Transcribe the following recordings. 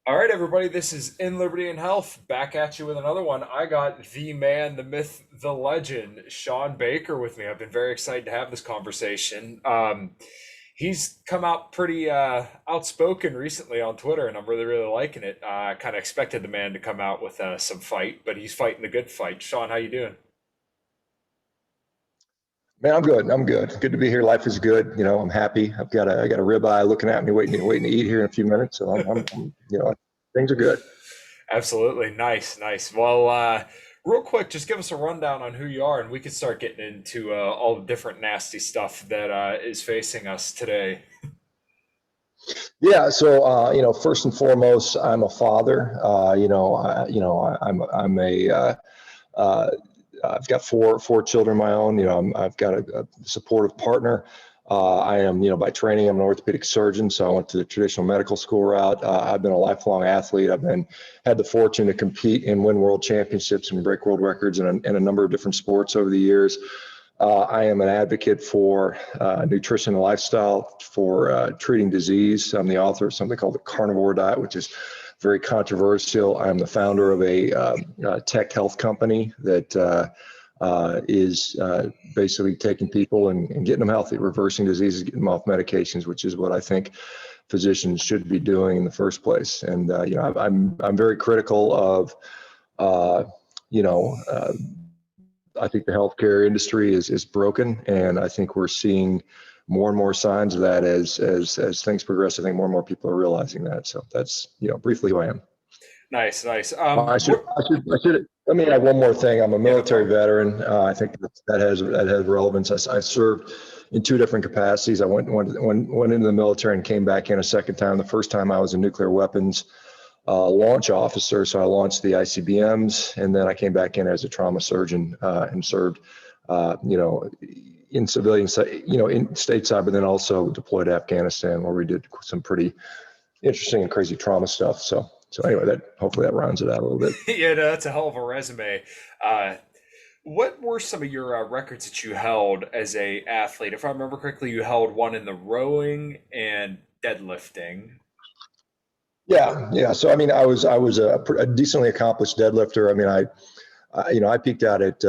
All right, everybody, this is In Liberty and Health, back at you with another one. I got the man, the myth, the legend, Shawn Baker with me. I've been very excited to have this conversation. He's come out pretty outspoken recently on Twitter, and I'm really, really liking it. I kind of expected the man to come out with some fight, but he's fighting the good fight. Shawn, how you doing? Man, I'm good. I'm good. Good to be here. Life is good. I'm happy. I got a ribeye looking at me, waiting to eat here in a few minutes. So things are good. Absolutely. Nice, nice. Well, real quick, just give us a rundown on who you are, and we can start getting into all the different nasty stuff that is facing us today. Yeah. So, first and foremost, I'm a father. I'm a I've got four children of my own. I've got a supportive partner. I am, by training, I'm an orthopedic surgeon, so I went to the traditional medical school route. I've been a lifelong athlete. Had the fortune to compete and win world championships and break world records in a number of different sports over the years. I am an advocate for nutrition and lifestyle for treating disease. I'm the author of something called the carnivore diet, which is very controversial. I'm the founder of a tech health company that is basically taking people and getting them healthy, reversing diseases, getting them off medications, which is what I think physicians should be doing in the first place. And I'm very critical of you know. I think the healthcare industry is broken, and I think we're seeing more and more signs of that as things progress. I think more and more people are realizing that. So that's briefly who I am. Nice, nice. Let me add one more thing. I'm a Yeah, no military problem. veteran. I think that has relevance. I served in two different capacities. I went into the military and came back in a second time. The first time I was a nuclear weapons launch officer, so I launched the ICBMs, and then I came back in as a trauma surgeon and served, in civilian, in stateside, but then also deployed to Afghanistan, where we did some pretty interesting and crazy trauma stuff. So anyway, that hopefully that rounds it out a little bit. Yeah, no, that's a hell of a resume. Uh, what were some of your records that you held as a athlete? If I remember correctly, you held one in the rowing and deadlifting. Yeah. So I mean, I was a decently accomplished deadlifter. I mean, I peaked out at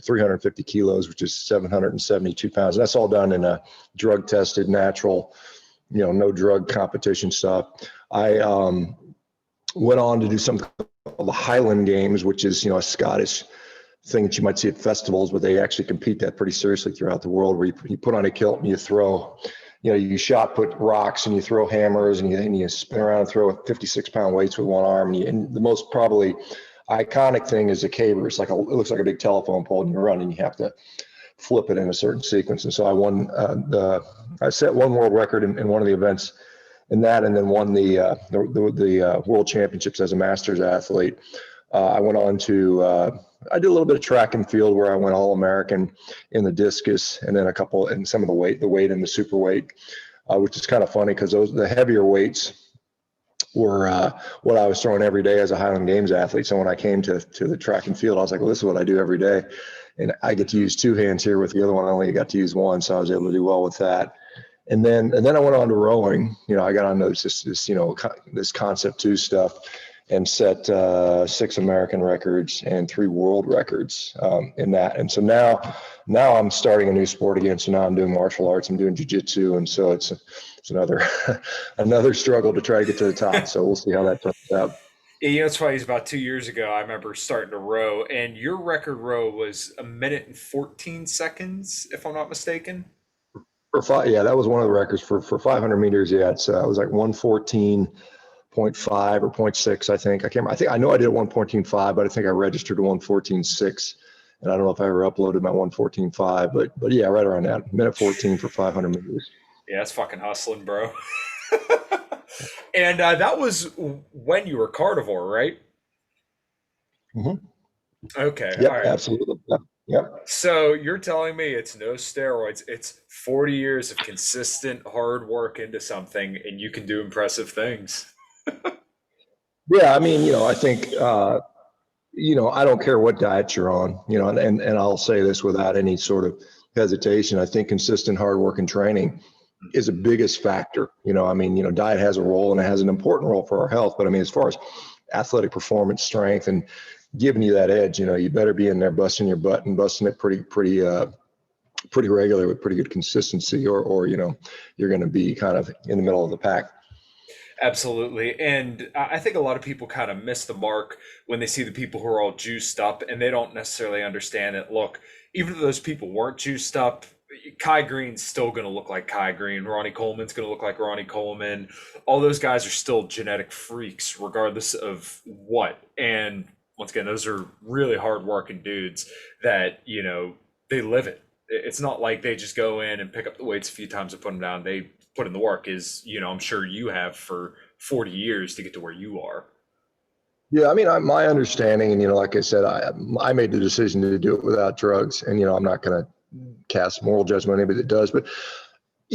350 kilos, which is 772 pounds. And that's all done in a drug tested, natural, no drug competition stuff. I went on to do something called the Highland Games, which is, a Scottish thing that you might see at festivals, but they actually compete that pretty seriously throughout the world, where you put on a kilt and you throw, you shot put rocks and you throw hammers and you spin around and throw 56-pound weights with one arm. And the most probably iconic thing is a caber. It looks like a big telephone pole, and you run and you have to flip it in a certain sequence. And so I set one world record in one of the events in that, and then won the world championships as a masters athlete. I went on to I did a little bit of track and field, where I went all American in the discus, and then some of the weight and the super weight, which is kind of funny because the heavier weights were what I was throwing every day as a Highland Games athlete. So when I came to the track and field, I was like, well, this is what I do every day, and I get to use two hands here. With the other one, I only got to use one, so I was able to do well with that. And then I went on to rowing. I got on this concept two stuff, and set 6 American records and 3 world records in that. And so now I'm starting a new sport again. So now I'm doing martial arts. I'm doing jiu-jitsu, and so it's another another struggle to try to get to the top. So we'll see how that turns out. Yeah, it's funny. It's about 2 years ago. I remember starting to row, and your record row was a minute and 14 seconds, if I'm not mistaken. Yeah, that was one of the records for 500 meters. Yeah, it was like 114.5 or point 0.6, I think. I can't remember. I know I did 114.5, but I think I registered 114.6, and I don't know if I ever uploaded my 114.5, but yeah, right around that, minute 14 for 500 meters. Yeah, that's fucking hustling, bro. And that was when you were carnivore, right? Hmm. Okay, all Yep, right. absolutely. Yep. So you're telling me it's no steroids, it's 40 years of consistent hard work into something, and you can do impressive things. Yeah, I mean, I think I don't care what diet you're on, and I'll say this without any sort of hesitation. I think consistent hard work and training is the biggest factor. I mean, diet has a role and it has an important role for our health. But I mean, as far as athletic performance, strength, and giving you that edge, you better be in there busting your butt and busting it pretty regular with pretty good consistency, or you're going to be kind of in the middle of the pack. Absolutely. And I think a lot of people kind of miss the mark when they see the people who are all juiced up and they don't necessarily understand it. Look, even if those people weren't juiced up, Kai Green's still going to look like Kai Green. Ronnie Coleman's going to look like Ronnie Coleman. All those guys are still genetic freaks, regardless of what. And once again, those are really hardworking dudes that, they live it. It's not like they just go in and pick up the weights a few times and put them down. They put in the work, is, I'm sure you have for 40 years to get to where you are. Yeah, I mean, my understanding, and like I said, I made the decision to do it without drugs, and I'm not going to cast moral judgment on anybody that does, but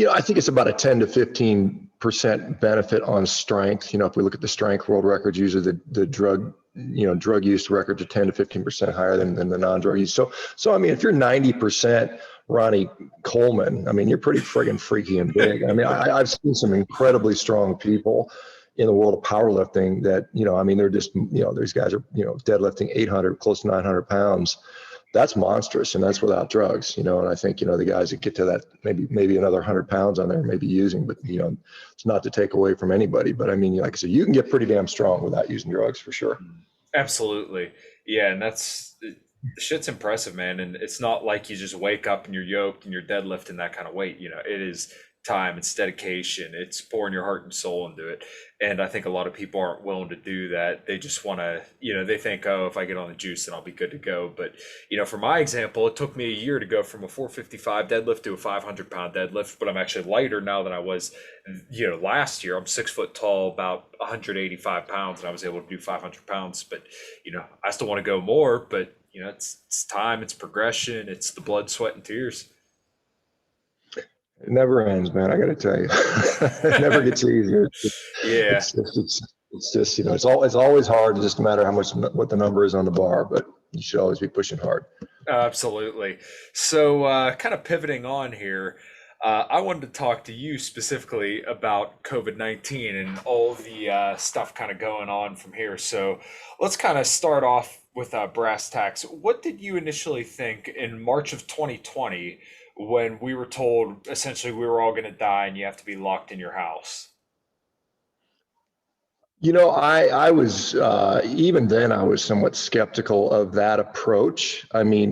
I think it's about a 10 to 15% benefit on strength. If we look at the strength world records, usually the drug use records are 10 to 15% higher than the non-drug use. So I mean, if you're 90% Ronnie Coleman, I mean, you're pretty friggin' freaky and big. I mean, I've seen some incredibly strong people in the world of powerlifting that, I mean, they're just, these guys are, deadlifting 800, close to 900 pounds. That's monstrous, and that's without drugs, and I think, the guys that get to that, maybe another 100 pounds on there, maybe using, but, it's not to take away from anybody, but I mean, like I said, you can get pretty damn strong without using drugs for sure. Absolutely. Yeah. And shit's impressive, man. And it's not like you just wake up and you're yoked and you're deadlifting that kind of weight. It is time, it's dedication, it's pouring your heart and soul into it. And I think a lot of people aren't willing to do that. They just want to, they think, oh, if I get on the juice, then I'll be good to go. But, for my example, it took me a year to go from a 455 deadlift to a 500-pound deadlift, but I'm actually lighter now than I was, last year. I'm 6 foot tall, about 185 pounds, and I was able to do 500 pounds. But, I still want to go more, but, it's time, it's progression, it's the blood, sweat, and tears. It never ends, man. I got to tell you, it never gets easier. Yeah. It's just, it's always hard. It just no matter what the number is on the bar, but you should always be pushing hard. Absolutely. So, kind of pivoting on here, I wanted to talk to you specifically about COVID-19 and all the stuff kind of going on from here. So, let's kind of start off with brass tacks. What did you initially think in March of 2020 when we were told essentially we were all going to die and you have to be locked in your house? I was, even then I was somewhat skeptical of that approach. I mean,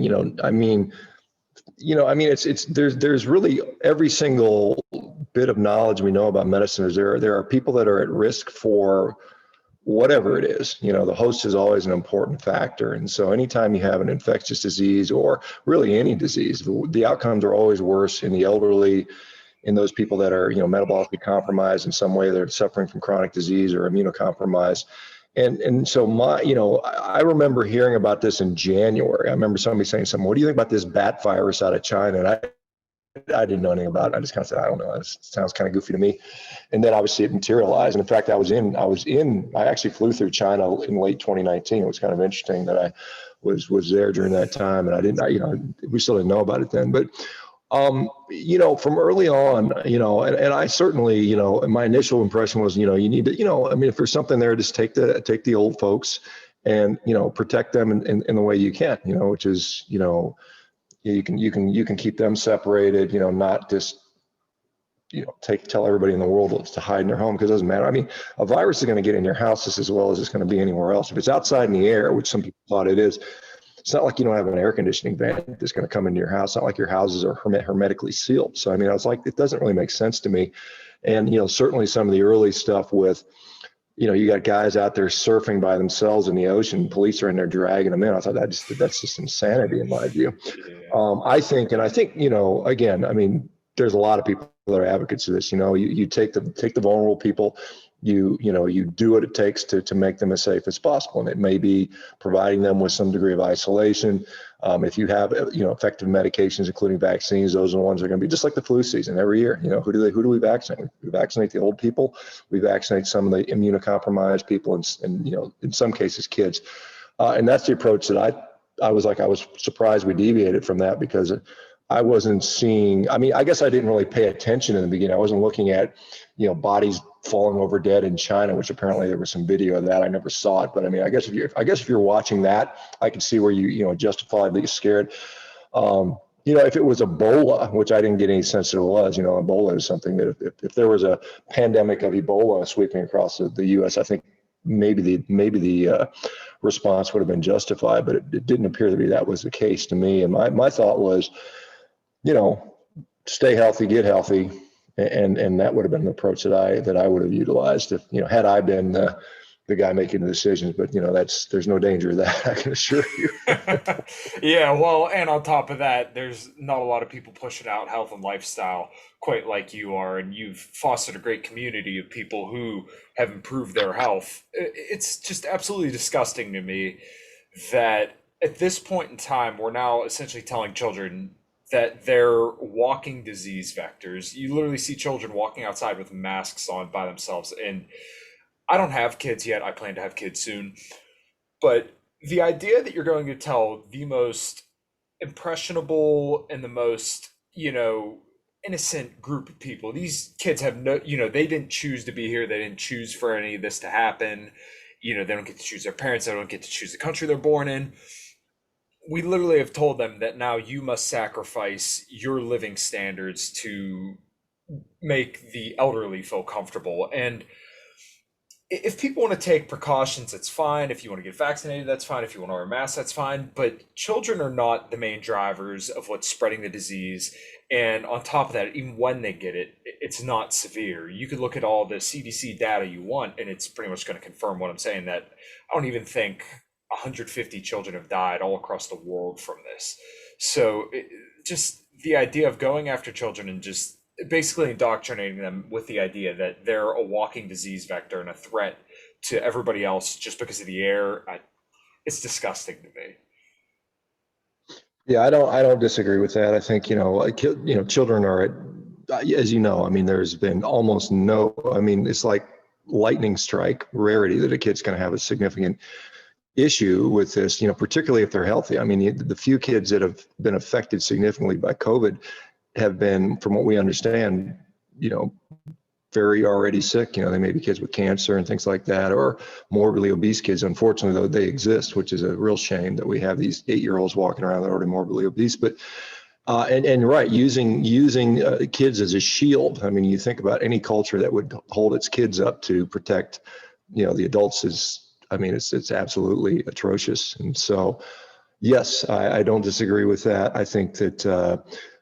there's really every single bit of knowledge we know about medicine is there are people that are at risk for whatever it is. The host is always an important factor. And so anytime you have an infectious disease or really any disease, the outcomes are always worse in the elderly, in those people that are, metabolically compromised in some way, they're suffering from chronic disease or immunocompromised. And so I remember hearing about this in January. I remember somebody saying something, what do you think about this bat virus out of China? And I didn't know anything about it. I just kind of said, I don't know. It sounds kind of goofy to me. And then obviously it materialized. And in fact, I actually flew through China in late 2019. It was kind of interesting that I was there during that time. And we still didn't know about it then, but from early on, and I certainly, my initial impression was, you need to, I mean, if there's something there, just take the old folks and, protect them in the way you can, which is, you can keep them separated, not just, tell everybody in the world to hide in their home, because it doesn't matter. I mean, a virus is going to get in your house just as well as it's going to be anywhere else. If it's outside in the air, which some people thought it is, it's not like you don't have an air conditioning vent that's going to come into your house. It's not like your houses are hermetically sealed. So, I mean, I was like, it doesn't really make sense to me. And, certainly some of the early stuff with, you got guys out there surfing by themselves in the ocean, police are in there dragging them in. I thought that's just insanity in my view. Yeah. I think, again, I mean, there's a lot of people that are advocates of this. You take the vulnerable people, you do what it takes to make them as safe as possible. And it may be providing them with some degree of isolation. If you have, effective medications, including vaccines, those are the ones that are going to be just like the flu season every year. Who do we vaccinate? We vaccinate the old people. We vaccinate some of the immunocompromised people and in some cases, kids. And that's the approach that I was surprised we deviated from that, because I wasn't seeing, I mean, I guess I didn't really pay attention in the beginning. I wasn't looking at, bodies falling over dead in China, which apparently there was some video of that. I never saw it, but I mean, I guess if you're watching that, I can see where justifiably scared. If it was Ebola, which I didn't get any sense that it was, Ebola is something that if there was a pandemic of Ebola sweeping across the U.S., I think maybe the response would have been justified, but it didn't appear to be that was the case to me. And my thought was, you know, stay healthy, get healthy, and that would have been the approach that I would have utilized if had I been the guy making the decisions. But there's no danger of that, I can assure you. Yeah, well, and on top of that, there's not a lot of people pushing out health and lifestyle quite like you are, and you've fostered a great community of people who have improved their health. It's just absolutely disgusting to me that at this point in time, we're now essentially telling children that they're walking disease vectors. You literally see children walking outside with masks on by themselves. And I don't have kids yet. I plan to have kids soon. But the idea that you're going to tell the most impressionable and the most, innocent group of people, these kids have no, they didn't choose to be here. They didn't choose for any of this to happen. They don't get to choose their parents. They don't get to choose the country they're born in. We literally have told them that now you must sacrifice your living standards to make the elderly feel comfortable. And if people want to take precautions, that's fine. If you want to get vaccinated, that's fine. If you want to wear a mask, that's fine. But children are not the main drivers of what's spreading the disease. And on top of that, even when they get it, it's not severe. You could look at all the CDC data you want, and it's pretty much going to confirm what I'm saying, that I don't even think 150 children have died all across the world from this. So just the idea of going after children and just basically indoctrinating them with the idea that they're a walking disease vector and a threat to everybody else just because of the air, it's disgusting to me. Yeah, I don't disagree with that. I think children are at, as I mean, there's been almost no. I mean, it's like lightning strike rarity that a kid's going to have a significant issue with this, particularly if they're healthy. I mean, the few kids that have been affected significantly by COVID have been, from what we understand, you know, very already sick. They may be kids with cancer and things like that, or morbidly obese kids. Unfortunately, though, they exist, which is a real shame that we have these 8-year-olds walking around that are already morbidly obese. But and right, using kids as a shield. I mean, you think about any culture that would hold its kids up to protect, the adults is. I mean, it's absolutely atrocious. And so, yes, I don't disagree with that. I think that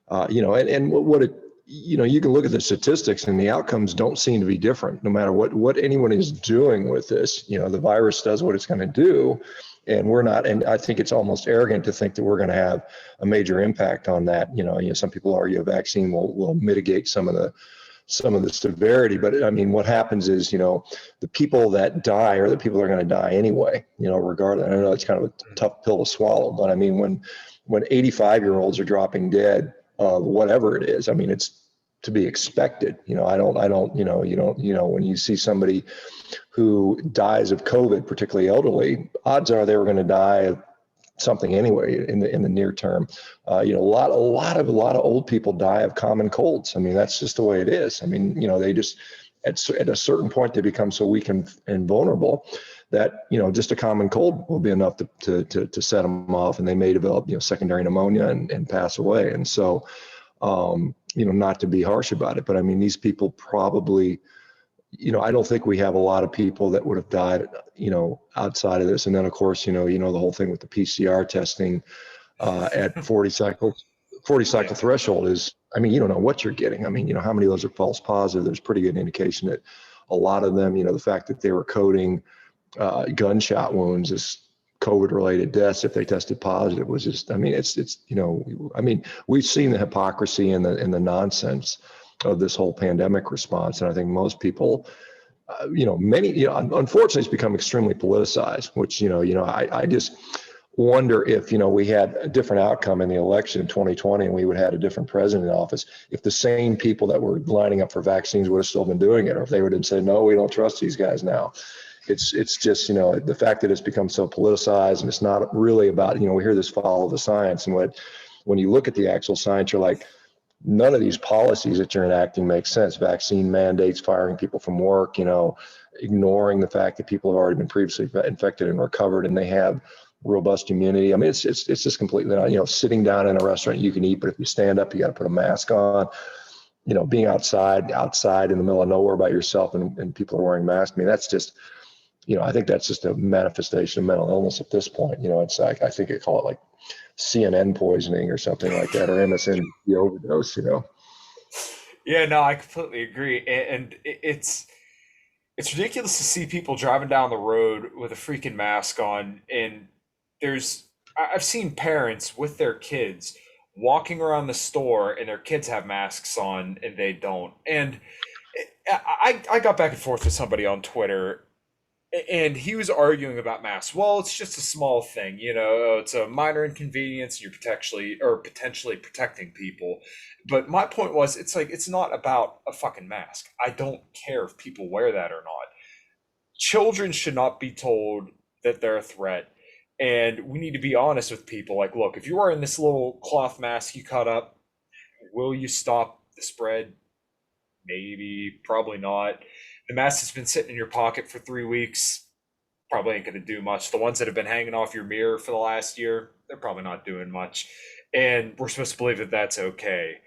and what it you can look at the statistics and the outcomes don't seem to be different no matter what anyone is doing with this. The virus does what it's going to do, and we're not. And I think it's almost arrogant to think that we're going to have a major impact on that. Some people argue a vaccine will mitigate some of the severity, but I mean, what happens is, the people that die are the people that are going to die anyway, regardless. I know it's kind of a tough pill to swallow, but I mean, when 85-year-olds are dropping dead, whatever it is, I mean, it's to be expected. When you see somebody who dies of COVID, particularly elderly, odds are they were going to die of something anyway in the near term. A lot of old people die of common colds. I mean, that's just the way it is. I mean, they just at a certain point they become so weak and vulnerable that just a common cold will be enough to set them off, and they may develop secondary pneumonia and pass away. And so not to be harsh about it, but I mean, these people probably, I don't think we have a lot of people that would have died, outside of this. And then of course, the whole thing with the PCR testing at 40 cycle Yeah. threshold is, I mean, you don't know what you're getting. I mean, how many of those are false positive? There's pretty good indication that a lot of them, the fact that they were coding gunshot wounds as COVID related deaths if they tested positive was just, I mean, we've seen the hypocrisy and the nonsense of this whole pandemic response. And I think most people, unfortunately it's become extremely politicized, which, I just wonder if, we had a different outcome in the election in 2020 and we would have had a different president in office, if the same people that were lining up for vaccines would have still been doing it, or if they would have said, no, we don't trust these guys now. It's just, the fact that it's become so politicized and it's not really about, we hear this follow the science, and when you look at the actual science, you're like, none of these policies that you're enacting make sense. Vaccine mandates, firing people from work, ignoring the fact that people have already been previously infected and recovered and they have robust immunity. I mean, it's just completely not, sitting down in a restaurant, you can eat, but if you stand up, you got to put a mask on. Being outside in the middle of nowhere by yourself and people are wearing masks. I mean, that's just, I think that's just a manifestation of mental illness at this point. It's like, I think they call it like CNN poisoning or something like that, or MSNBC overdose. Yeah, no, I completely agree. And it's ridiculous to see people driving down the road with a freaking mask on. And I've seen parents with their kids walking around the store and their kids have masks on and they don't. And I got back and forth with somebody on Twitter and he was arguing about masks. Well, it's just a small thing, it's a minor inconvenience. You're potentially protecting people. But my point was, it's like, it's not about a fucking mask. I don't care if people wear that or not. Children should not be told that they're a threat. And we need to be honest with people. Like, look, if you're wearing this little cloth mask you cut up, will you stop the spread? Maybe, probably not. The mask that's been sitting in your pocket for 3 weeks probably ain't going to do much. The ones that have been hanging off your mirror for the last year, they're probably not doing much. And we're supposed to believe that that's okay.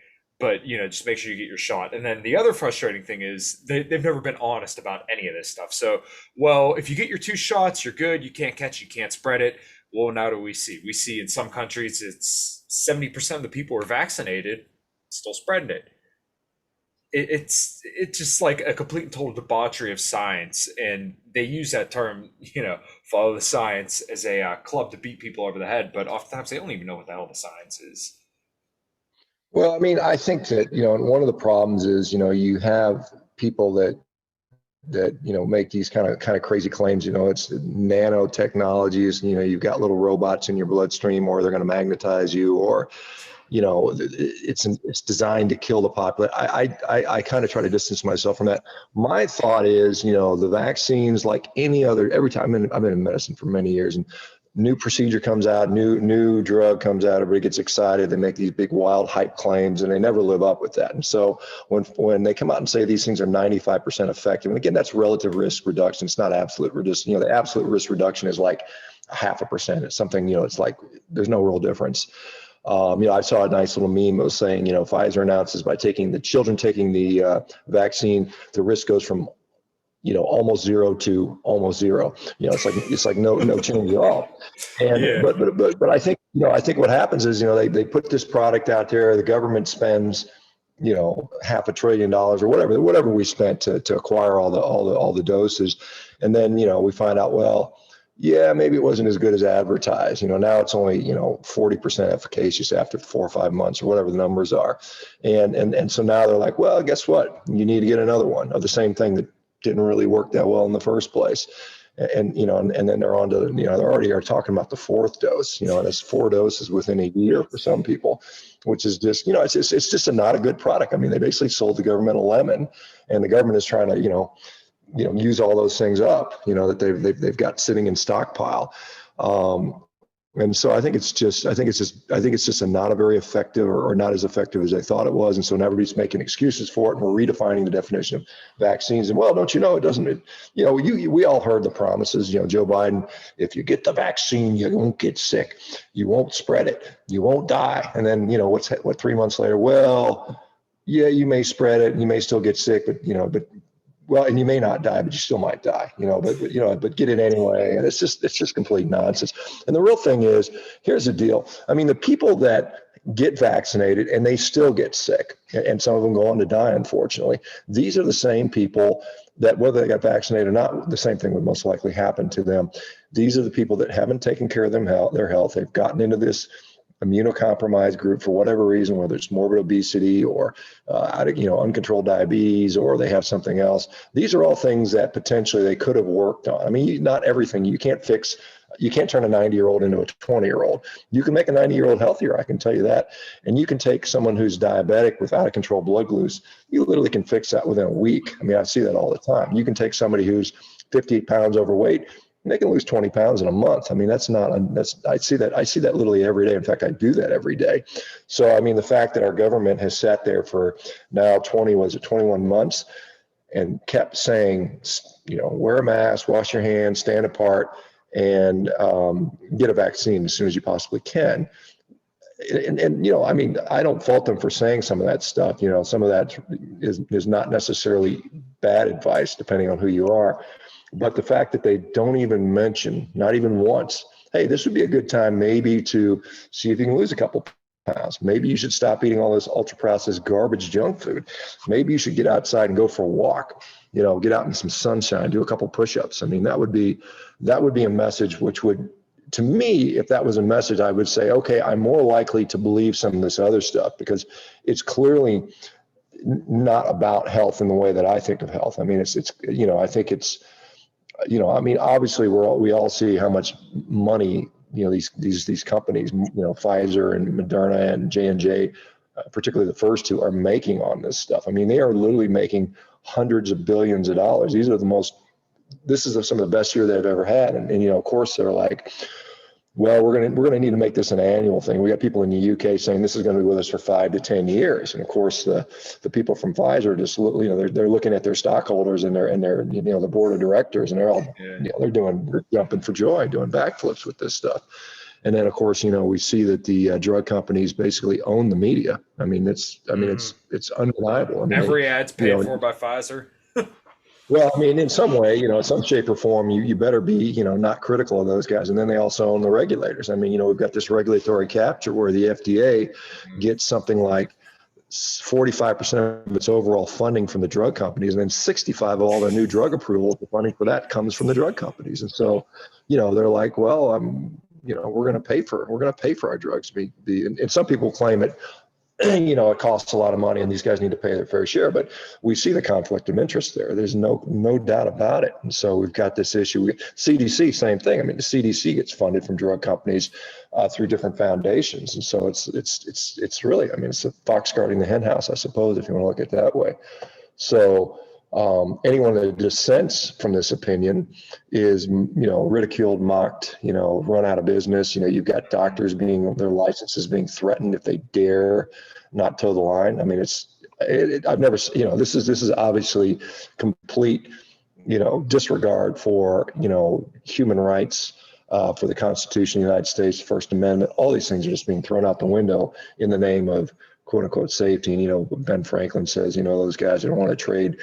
But, just make sure you get your shot. And then the other frustrating thing is they've never been honest about any of this stuff. So, well, if you get your 2 shots, you're good. You can't catch it, you can't spread it. Well, now do we see? We see in some countries it's 70% of the people who are vaccinated still spreading it. It's just like a complete and total debauchery of science, and they use that term, follow the science, as a club to beat people over the head. But oftentimes they don't even know what the hell the science is. Well, I mean, I think that, and one of the problems is, you have people that make these kind of crazy claims. It's nanotechnologies. You've got little robots in your bloodstream, or they're going to magnetize you, or it's designed to kill the population. I kind of try to distance myself from that. My thought is, the vaccines, like any other, every time I've been in medicine for many years, and new procedure comes out, new drug comes out, everybody gets excited, they make these big wild hype claims, and they never live up with that. And so when they come out and say these things are 95% effective, and again, that's relative risk reduction, it's not absolute reduction. The absolute risk reduction is like 0.5%. It's something, it's like there's no real difference. I saw a nice little meme that was saying, Pfizer announces by taking the vaccine, the risk goes from almost zero to almost zero. It's like no change at all. And Yeah. but I think what happens is, they put this product out there, the government spends $500 billion or whatever we spent to acquire all the doses, and then we find out, well, yeah, maybe it wasn't as good as advertised. Now it's only 40% efficacious after 4 or 5 months or whatever the numbers are, and so now they're like, well, guess what? You need to get another one of the same thing that didn't really work that well in the first place. And then they're on to, they already are talking about the 4th dose, and it's 4 doses within a year for some people, which is just, it's just not a good product. I mean, they basically sold the government a lemon, and the government is trying to, use all those things up, that they've got sitting in stockpile. And so I think it's just a not a very effective or not as effective as they thought it was. And so now everybody's making excuses for it, and we're redefining the definition of vaccines. And well, don't you know, it doesn't, we all heard the promises, Joe Biden, if you get the vaccine, you won't get sick, you won't spread it, you won't die. And then, what 3 months later, well, yeah, you may spread it and you may still get sick, well, and you may not die, but you still might die, but get it anyway. And it's just complete nonsense. And the real thing is, here's the deal. I mean, the people that get vaccinated and they still get sick, and some of them go on to die, unfortunately, these are the same people that, whether they got vaccinated or not, the same thing would most likely happen to them. These are the people that haven't taken care of their health. They've gotten into this immunocompromised group for whatever reason, whether it's morbid obesity or uncontrolled diabetes, or they have something else. These are all things that potentially they could have worked on. I mean, not everything you can't fix. You can't turn a 90-year-old into a 20-year-old. You can make a 90-year-old healthier, I can tell you that. And you can take someone who's diabetic with out of control blood glucose. You literally can fix that within a week. I mean, I see that all the time. You can take somebody who's 58 pounds overweight. they can lose 20 pounds in a month. I mean, I see that literally every day. In fact, I do that every day. So, I mean, the fact that our government has sat there for now 21 months and kept saying, wear a mask, wash your hands, stand apart, and get a vaccine as soon as you possibly can. And I mean, I don't fault them for saying some of that stuff. Some of that is not necessarily bad advice, depending on who you are. But the fact that they don't even mention, not even once, hey, this would be a good time maybe to see if you can lose a couple pounds. Maybe you should stop eating all this ultra processed garbage junk food. Maybe you should get outside and go for a walk. Get out in some sunshine, do a couple push-ups. I mean, that would be a message which would, to me, if that was a message, I would say, okay, I'm more likely to believe some of this other stuff because it's clearly not about health in the way that I think of health. I mean, I think it's, I mean, obviously we all see how much money, these companies, Pfizer and Moderna and J&J, particularly the first two, are making on this stuff. I mean, they are literally making hundreds of billions of dollars. This is some of the best year they've ever had. And of course they're like, well, we're going to need to make this an annual thing. We got people in the UK saying this is going to be with us for 5 to 10 years. And of course, the people from Pfizer just, they're looking at their stockholders and their the board of directors, and they're all, they're jumping for joy, doing backflips with this stuff. And then of course, we see that the drug companies basically own the media. I mean, it's undeniable. I mean, every ad's paid for by Pfizer. Well, I mean, in some way, in some shape or form, you better be, not critical of those guys. And then they also own the regulators. I mean, we've got this regulatory capture where the FDA gets something like 45% of its overall funding from the drug companies, and then 65 of all their new drug approvals, the funding for that comes from the drug companies. And so, they're like, well, we're going to pay for our drugs to be, and some people claim it. It costs a lot of money and these guys need to pay their fair share, but we see the conflict of interest there. There's no doubt about it. And so we've got this issue. CDC, same thing. I mean, the CDC gets funded from drug companies through different foundations. And so it's really, I mean, it's a fox guarding the hen house, I suppose, if you want to look at it that way. So anyone that dissents from this opinion is, ridiculed, mocked, run out of business. You've got doctors their licenses being threatened if they dare not toe the line. I mean, I've never, this is obviously complete, disregard for, human rights, for the Constitution of the United States, First Amendment. All these things are just being thrown out the window in the name of quote unquote safety. And, Ben Franklin says, those guys that don't want to trade,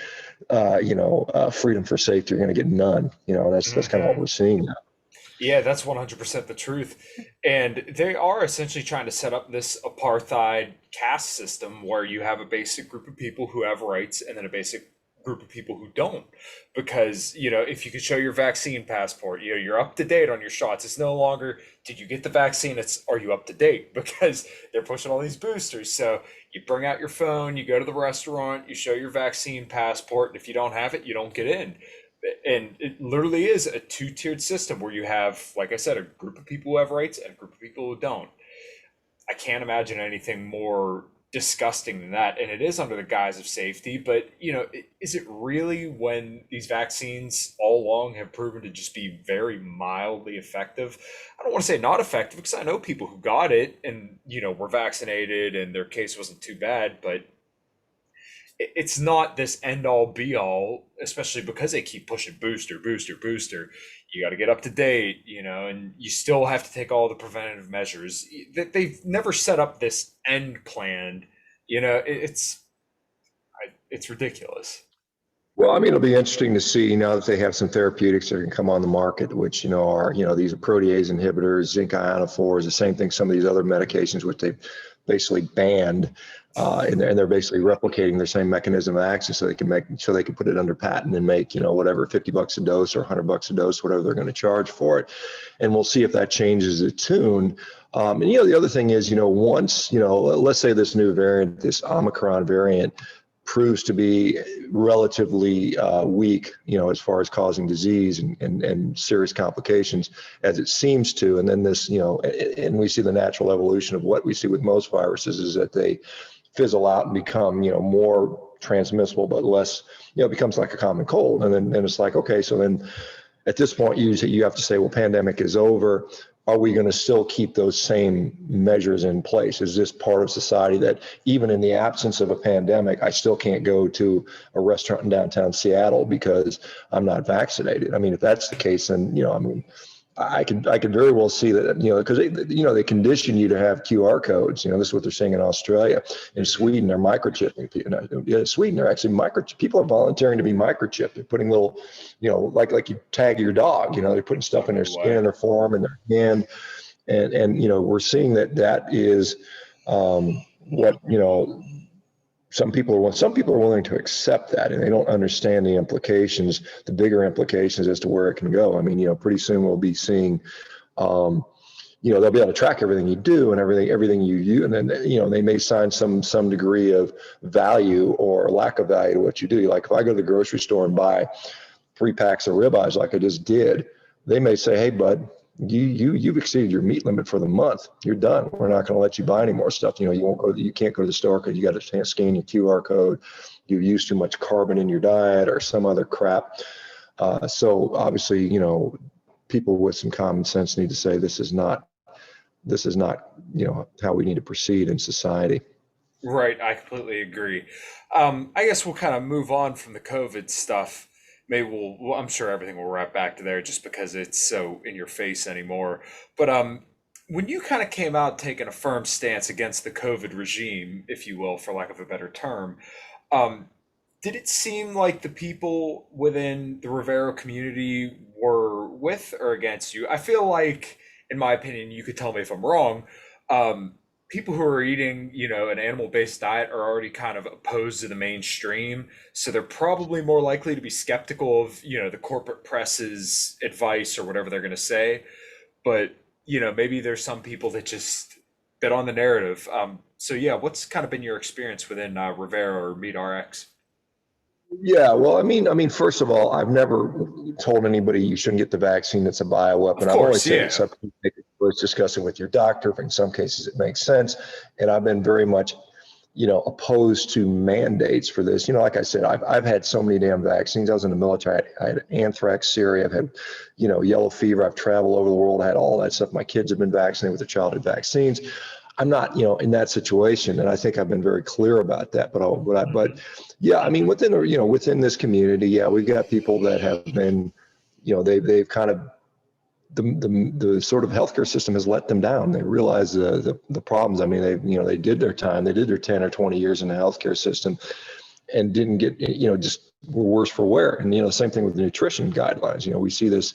freedom for safety are going to get none. That's kind of what we're seeing now. Yeah, that's 100% the truth. And they are essentially trying to set up this apartheid caste system where you have a basic group of people who have rights and then a basic group of people who don't. Because, if you could show your vaccine passport, you're up to date on your shots. It's no longer, did you get the vaccine? It's, are you up to date? Because they're pushing all these boosters. So you bring out your phone, you go to the restaurant, you show your vaccine passport. And if you don't have it, you don't get in. And it literally is a two-tiered system where you have, like I said, a group of people who have rights and a group of people who don't. I can't imagine anything more disgusting than that. And it is under the guise of safety. But, is it really, when these vaccines all along have proven to just be very mildly effective? I don't want to say not effective, because I know people who got it and, were vaccinated and their case wasn't too bad. But it's not this end all be all, especially because they keep pushing booster, booster, booster. You got to get up to date, and you still have to take all the preventative measures. They've never set up this end plan. It's ridiculous. Well, I mean, it'll be interesting to see now that they have some therapeutics that can come on the market, which, are, these protease inhibitors, zinc ionophores, the same thing, some of these other medications, which they've basically banned, and they're basically replicating their same mechanism of action so they can put it under patent and make, whatever, $50 a dose or $100 a dose, whatever they're going to charge for it. And we'll see if that changes the tune. And, the other thing is, once, let's say this new variant, this Omicron variant, proves to be relatively weak, as far as causing disease and serious complications, as it seems to. And then this, and we see the natural evolution of what we see with most viruses is that they fizzle out and become, more transmissible, but less, it becomes like a common cold. And then it's like, okay, so then at this point, you have to say, well, pandemic is over. Are we going to still keep those same measures in place? Is this part of society that even in the absence of a pandemic, I still can't go to a restaurant in downtown Seattle because I'm not vaccinated? I mean, if that's the case, then, I mean, I could very well see that, because they condition you to have QR codes. This is what they're saying in Australia. In Sweden, they're microchipping people. Yeah, Sweden, they're actually people are volunteering to be microchipped. They're putting little, like you tag your dog. They're putting stuff in their skin, in their forearm, in their hand, and we're seeing that is what some people are willing to accept that, and they don't understand the implications, the bigger implications as to where it can go. I mean, pretty soon we'll be seeing, they'll be able to track everything you do and everything you use, and then they may assign some degree of value or lack of value to what you do. Like if I go to the grocery store and buy 3 packs of ribeyes, like I just did, they may say, "Hey, bud, you've exceeded your meat limit for the month. You're done. We're not going to let you buy any more stuff. You can't go to the store because you got to scan your QR code. You've used too much carbon in your diet or some other crap." So obviously, people with some common sense need to say this is not how we need to proceed in society. Right, I completely agree. I guess we'll kind of move on from the COVID stuff. Maybe I'm sure everything will wrap back to there just because it's so in your face anymore. But when you kind of came out taking a firm stance against the COVID regime, if you will, for lack of a better term, um, did it seem like the people within the Rivero community were with or against you? I feel like, in my opinion, you could tell me if I'm wrong. Um, People who are eating, an animal-based diet are already kind of opposed to the mainstream, so they're probably more likely to be skeptical of, the corporate press's advice or whatever they're going to say. But, maybe there's some people that just bet on the narrative. So yeah, what's kind of been your experience within Rivera or MeatRx? Yeah, well, I mean, first of all, I've never told anybody you shouldn't get the vaccine. That's a Of bioweapon. I've always course, said it's yeah. something you make a choice, discussing with your doctor. In some cases, it makes sense, and I've been very much, opposed to mandates for this. Like I said, I've had so many damn vaccines. I was in the military. I had anthrax, Syria. I've had, yellow fever. I've traveled over the world. I had all that stuff. My kids have been vaccinated with their childhood vaccines. I'm not, in that situation, and I think I've been very clear about that. But yeah, I mean, within this community, yeah, we've got people that have been, they've kind of the sort of healthcare system has let them down. They realize the problems. I mean, they did their time. They did their 10 or 20 years in the healthcare system and didn't get, just were worse for wear. And, same thing with the nutrition guidelines. We see this,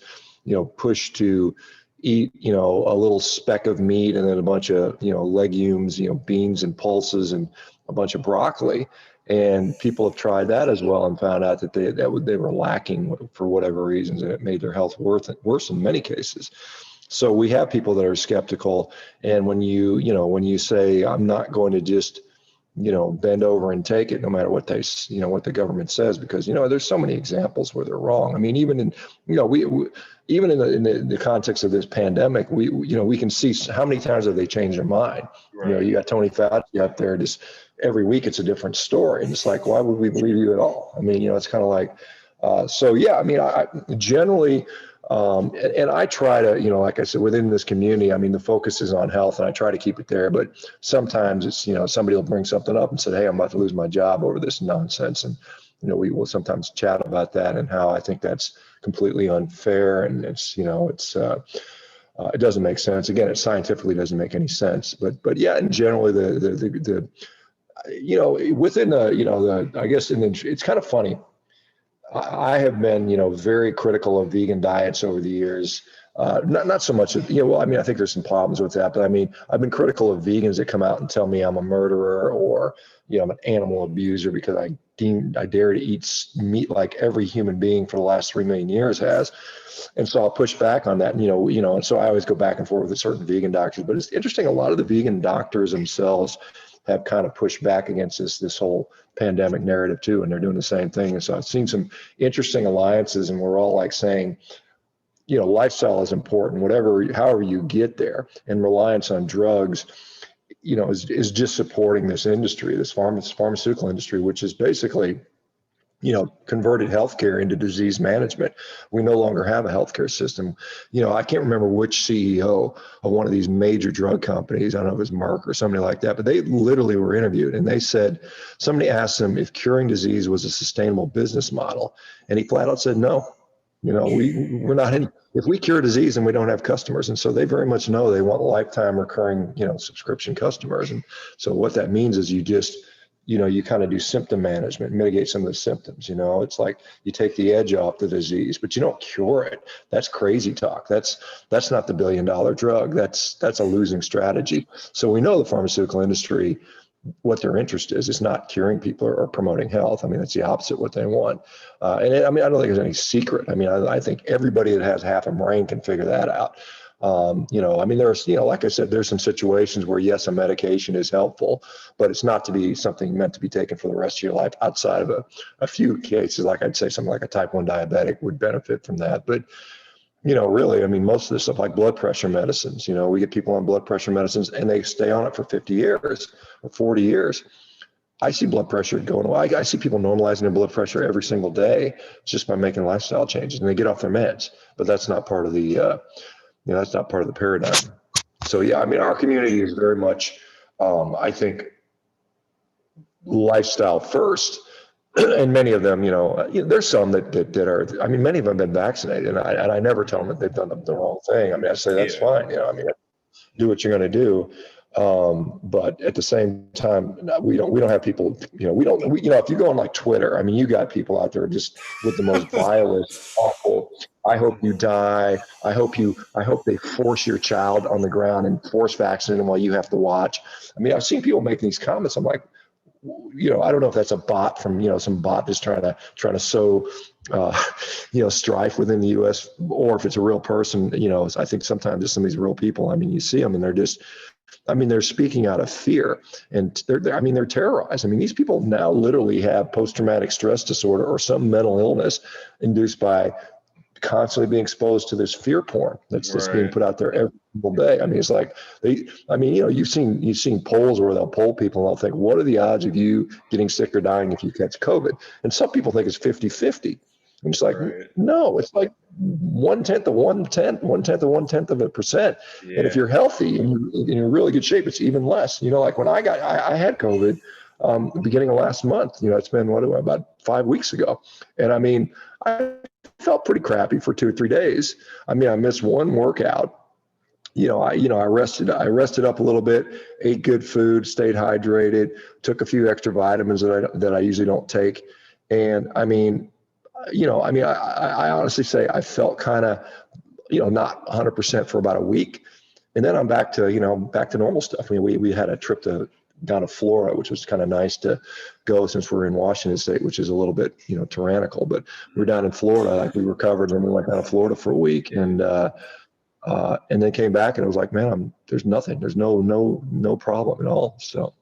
push to eat, a little speck of meat and then a bunch of, legumes, beans and pulses and a bunch of broccoli. And people have tried that as well and found out that they were lacking for whatever reasons, and it made their health worse in many cases. So we have people that are skeptical, and when you say I'm not going to just bend over and take it no matter what what the government says, because there's so many examples where they're wrong. I mean, even in we even in the context of this pandemic, we can see how many times have they changed their mind. Right. You got Tony Fauci up there, just every week it's a different story, and it's like, why would we believe you at all? I mean, it's kind of like, so yeah, I mean, I generally, and I try to, like I said, within this community, I mean, the focus is on health, and I try to keep it there. But sometimes it's, somebody will bring something up and say, "Hey, I'm about to lose my job over this nonsense," and we will sometimes chat about that and how I think that's completely unfair, and it doesn't make sense. Again, it scientifically doesn't make any sense. But yeah, and generally the within the I guess, and it's kind of funny. I have been, very critical of vegan diets over the years. Not so much, well, I mean, I think there's some problems with that, but I mean, I've been critical of vegans that come out and tell me I'm a murderer or, I'm an animal abuser because I dare to eat meat like every human being for the last 3 million years has. And so I'll push back on that. And so I always go back and forth with certain vegan doctors, but it's interesting. A lot of the vegan doctors themselves have kind of pushed back against this whole pandemic narrative too, and they're doing the same thing. And so I've seen some interesting alliances, and we're all like saying, lifestyle is important, however you get there, and reliance on drugs, is just supporting this industry, this pharmaceutical industry, which is basically, converted healthcare into disease management. We no longer have a healthcare system. I can't remember which CEO of one of these major drug companies, I don't know if it was Merck or somebody like that, but they literally were interviewed and they said, somebody asked them if curing disease was a sustainable business model. And he flat out said, no. We're not in, if we cure disease and we don't have customers. And so they very much know they want lifetime recurring, subscription customers. And so what that means is you kind of do symptom management, mitigate some of the symptoms. It's like you take the edge off the disease, but you don't cure it. That's crazy talk. That's not the $1 billion drug. That's a losing strategy. So we know the pharmaceutical industry, what their interest is. It's not curing people or promoting health. I mean, it's the opposite what they want. I don't think there's any secret. I mean, I think everybody that has half a brain can figure that out. There's, like I said, there's some situations where yes, a medication is helpful, but it's not to be something meant to be taken for the rest of your life outside of a few cases. Like I'd say something like a type 1 diabetic would benefit from that. But really, I mean, most of this stuff like blood pressure medicines, we get people on blood pressure medicines and they stay on it for 50 years or 40 years. I see blood pressure going away. I see people normalizing their blood pressure every single day just by making lifestyle changes, and they get off their meds. But that's not part of that's not part of the paradigm. So yeah, I mean, our community is very much, I think, lifestyle first. And many of them, there's some that are, I mean, many of them have been vaccinated, and I never tell them that they've done the wrong thing. I mean, I say that's Yeah. fine. I mean, do what you're going to do. But at the same time, we don't have people, if you go on like Twitter, I mean, you got people out there just with the most vilest, awful, I hope you die. I hope they force your child on the ground and force vaccinate them while you have to watch. I mean, I've seen people make these comments. I'm like, I don't know if that's a bot from, some bot that's trying to sow, strife within the U.S. or if it's a real person. I think sometimes there's some of these real people. I mean, you see them and they're speaking out of fear, and they're terrorized. I mean, these people now literally have post-traumatic stress disorder or some mental illness induced by constantly being exposed to this fear porn that's being Right. put out there every single day. I mean, it's like you've seen polls where they'll poll people and they'll think, what are the odds of you getting sick or dying if you catch COVID? And some people think it's 50-50. And it's like, Right. no, it's like one tenth of a percent. And if Yeah. you're healthy and you're in really good shape, it's even less. Like when I had COVID, beginning of last month, it's been about 5 weeks ago. And I mean, I felt pretty crappy for 2 or 3 days. I mean, I missed one workout. I rested up a little bit, ate good food, stayed hydrated, took a few extra vitamins that I usually don't take. And I honestly say I felt kind of, not 100% for about a week. And then I'm back to normal stuff. I mean, we had a trip down to Florida, which was kind of nice to go since we're in Washington State, which is a little bit, tyrannical. But we're down in Florida, like we recovered, and we went down to Florida for a week, and then came back, and it was like, man, there's nothing, there's no problem at all. So,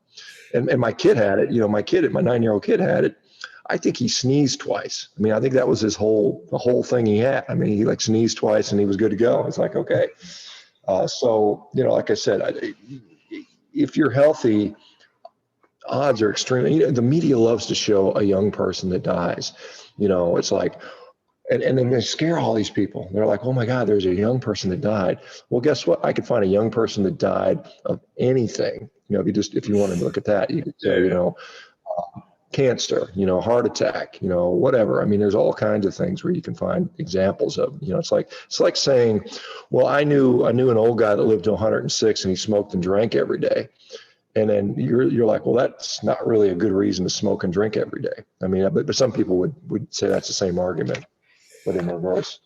and my kid had it. My 9-year-old kid had it. I think he sneezed twice. I mean, I think that was the whole thing he had. I mean, he like sneezed twice, and he was good to go. It's like, okay. So, like I said, if you're healthy, odds are extremely, the media loves to show a young person that dies. It's like, and then they scare all these people. They're like, oh my God, there's a young person that died. Well, guess what? I could find a young person that died of anything. If you wanted to look at that, you could say, Yeah. cancer, heart attack, whatever. I mean, there's all kinds of things where you can find examples of, it's like saying, well, I knew an old guy that lived to 106 and he smoked and drank every day. And then you're like, well, that's not really a good reason to smoke and drink every day. I mean, but some people would say that's the same argument, but in reverse.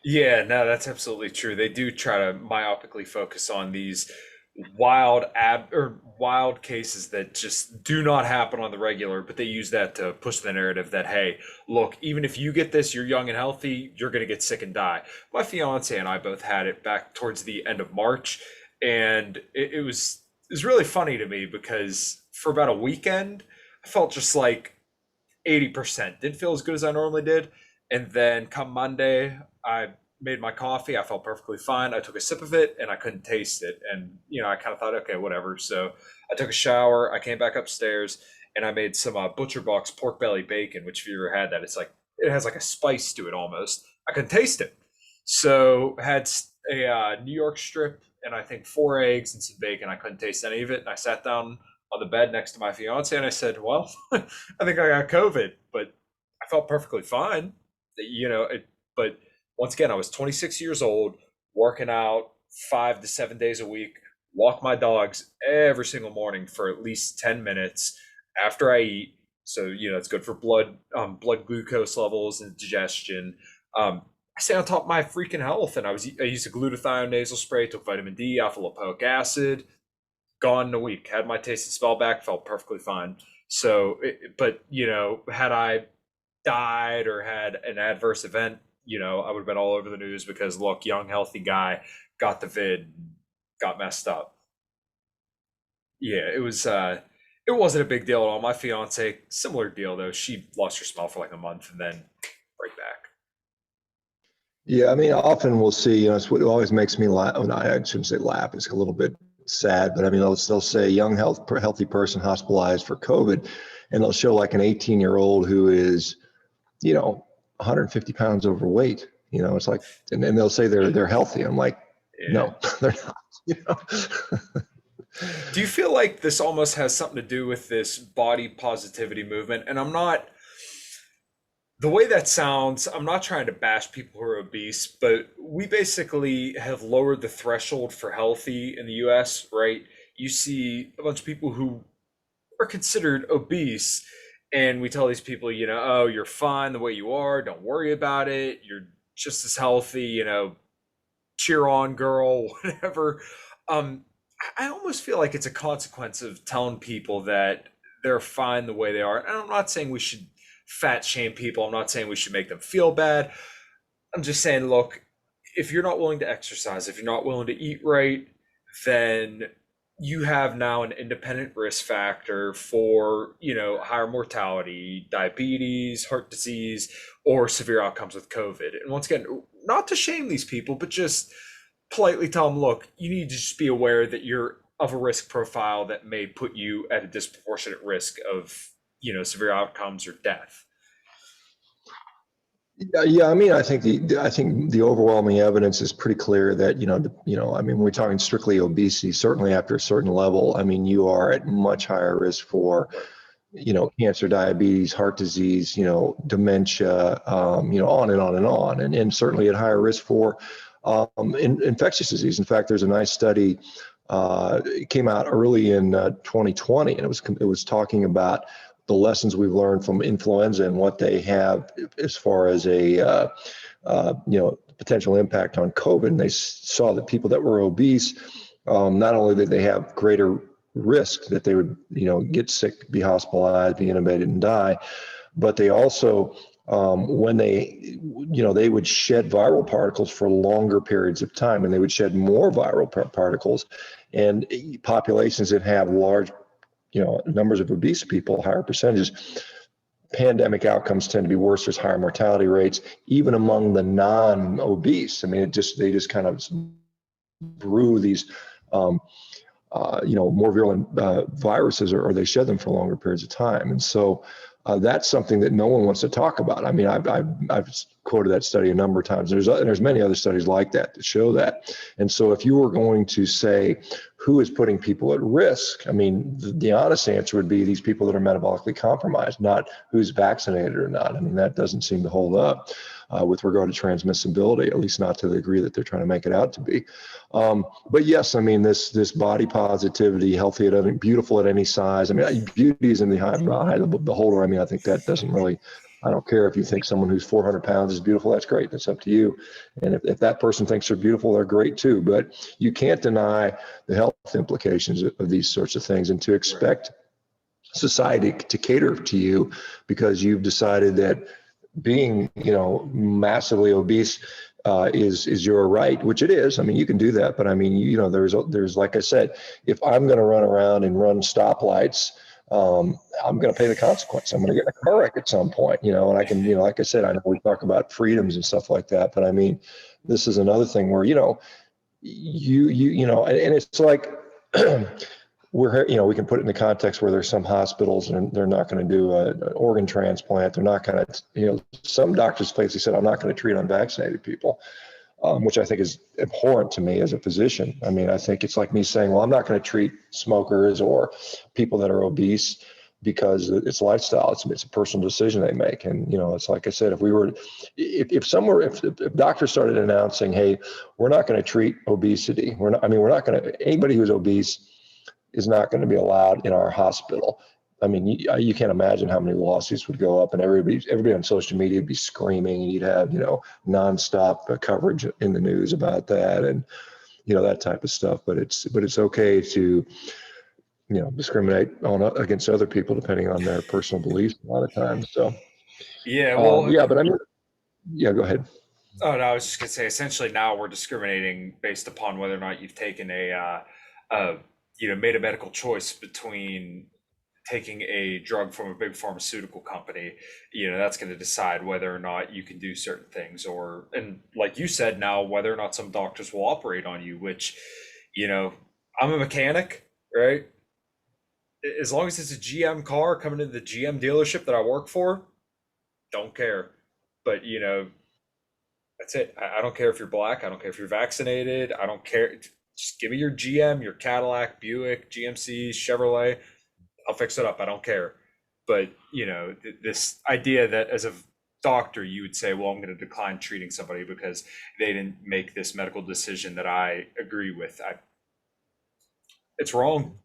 Yeah, no, that's absolutely true. They do try to myopically focus on these wild cases that just do not happen on the regular, but they use that to push the narrative that, hey, look, even if you get this, you're young and healthy, you're gonna get sick and die. My fiance and I both had it back towards the end of March, and it was really funny to me because for about a weekend, I felt just like 80%. Didn't feel as good as I normally did. And then come Monday, I made my coffee. I felt perfectly fine. I took a sip of it and I couldn't taste it. And, I kind of thought, okay, whatever. So I took a shower. I came back upstairs and I made some Butcher Box pork belly bacon, which if you ever had that, it's like it has like a spice to it almost. I couldn't taste it, so had a New York strip and I think 4 eggs and some bacon. I couldn't taste any of it, and I sat down on the bed next to my fiance and I said, "Well, I think I got COVID," but I felt perfectly fine. But once again, I was 26 years old, working out 5 to 7 days a week, walk my dogs every single morning for at least 10 minutes after I eat. So, it's good for blood glucose levels and digestion. I stay on top of my freaking health, and I used a glutathione nasal spray, took vitamin D, alpha lipoic acid, gone in a week, had my taste and smell back, felt perfectly fine. So, but had I died or had an adverse event, I would have been all over the news because look, young, healthy guy got the vid, got messed up. Yeah, it wasn't a big deal at all. My fiance, similar deal though. She lost her smell for like a month and then right back. Yeah, I mean, often we'll see, it's what always makes me laugh. Oh, no, I shouldn't say laugh. It's a little bit sad, but I mean, they'll say healthy person hospitalized for COVID, and they'll show like an 18-year-old who is, 150 pounds overweight. It's like, and then they'll say they're healthy. I'm like, Yeah. no, they're not. Do you feel like this almost has something to do with this body positivity movement? And the way that sounds, I'm not trying to bash people who are obese, but we basically have lowered the threshold for healthy in the US, right? You see a bunch of people who are considered obese, and we tell these people, oh, you're fine the way you are, don't worry about it, you're just as healthy, cheer on, girl, whatever. Um, I almost feel like it's a consequence of telling people that they're fine the way they are. And I'm not saying we should fat shame people. I'm not saying we should make them feel bad. I'm just saying, look, if you're not willing to exercise, if you're not willing to eat right, then you have now an independent risk factor for, higher mortality, diabetes, heart disease, or severe outcomes with COVID. And once again, not to shame these people, but just politely tell them, look, you need to just be aware that you're of a risk profile that may put you at a disproportionate risk of, severe outcomes or death. Yeah. I mean, I think the overwhelming evidence is pretty clear that I mean, when we're talking strictly obesity, certainly after a certain level, I mean, you are at much higher risk for cancer, diabetes, heart disease, dementia, on and on and on, and certainly at higher risk for infectious disease. In fact, there's a nice study. It came out early in 2020, and it was talking about the lessons we've learned from influenza and what they have as far as a potential impact on COVID. And they saw that people that were obese, not only did they have greater risk that they would get sick, be hospitalized, be intubated, and die, but they also when they would shed viral particles for longer periods of time, and they would shed more viral particles, and populations that have large numbers of obese people, higher percentages, pandemic outcomes tend to be worse. There's higher mortality rates, even among the non-obese. I mean, they just kind of brew these more virulent viruses, or they shed them for longer periods of time. And so that's something that no one wants to talk about. I mean, I've quoted that study a number of times. There's many other studies like that show that. And so if you were going to say who is putting people at risk, I mean, the honest answer would be these people that are metabolically compromised, not who's vaccinated or not. I mean, that doesn't seem to hold up with regard to transmissibility, at least not to the degree that they're trying to make it out to be. But yes, I mean, this body positivity, healthy beautiful at any size. I mean, beauty is in the eye of the beholder. I mean, I think that doesn't really, I don't care if you think someone who's 400 pounds is beautiful, that's great. That's up to you. And if that person thinks they're beautiful, they're great too. But you can't deny the health implications of these sorts of things, and to expect society to cater to you because you've decided that being, massively obese is your right, which it is. I mean, you can do that, but I mean, there's like I said, if I'm going to run around and run stoplights, I'm going to pay the consequence. I'm going to get in a car wreck at some point, and I can, like I said, I know we talk about freedoms and stuff like that, but I mean, this is another thing where, and it's like, we can put it in the context where there's some hospitals and they're not going to do an organ transplant. They're not going to, some doctors basically said, I'm not going to treat unvaccinated people, which I think is abhorrent to me as a physician. I mean, I think it's like me saying, well, I'm not going to treat smokers or people that are obese because it's lifestyle. It's a personal decision they make. And, it's like I said, if doctors started announcing, hey, we're not going to treat obesity. We're not going to, anybody who's obese is not going to be allowed in our hospital. I mean, you can't imagine how many lawsuits would go up, and everybody on social media would be screaming, and you'd have, nonstop coverage in the news about that, and that type of stuff. But it's okay to discriminate against other people depending on their personal beliefs a lot of times. So Yeah, well, yeah, but I mean, yeah, go ahead. oh no, I was just gonna say, essentially now we're discriminating based upon whether or not you've taken uh, made a medical choice between taking a drug from a big pharmaceutical company. That's going to decide whether or not you can do certain things, and like you said, now whether or not some doctors will operate on you, which, you know, I'm a mechanic, right? As long as it's a GM car coming to the GM dealership that I work for, don't care. But that's it. I don't care if you're black. I don't care if you're vaccinated. I don't care. Just give me your GM, your Cadillac, Buick, GMC, Chevrolet. I'll fix it up. I don't care. But this idea that as a doctor you would say, well, I'm going to decline treating somebody because they didn't make this medical decision that I agree with. It's wrong.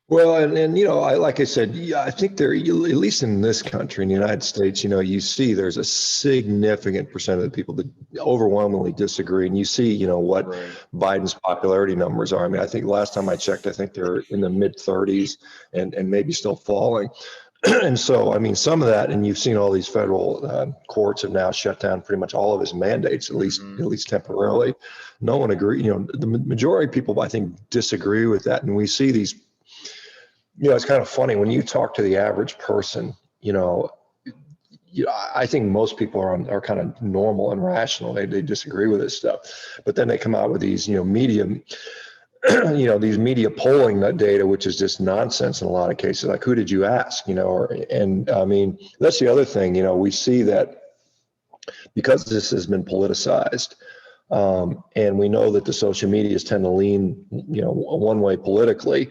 Well, and like I said, yeah, I think at least in this country, in the United States, you see there's a significant percent of the people that overwhelmingly disagree, and you see, what Right. Biden's popularity numbers are. I mean, I think last time I checked, I think they're in the mid 30s, and maybe still falling. And so, I mean, some of that, and you've seen all these federal courts have now shut down pretty much all of his mandates, Hmm. at least temporarily. No one agree. The majority of people, I think, disagree with that, and we see these. It's kind of funny when you talk to the average person. I think most people are kind of normal and rational. They disagree with this stuff, but then they come out with these media these media polling data, which is just nonsense in a lot of cases. Like, who did you ask? And I mean, that's the other thing. We see that because this has been politicized, and we know that the social medias tend to lean, one way politically.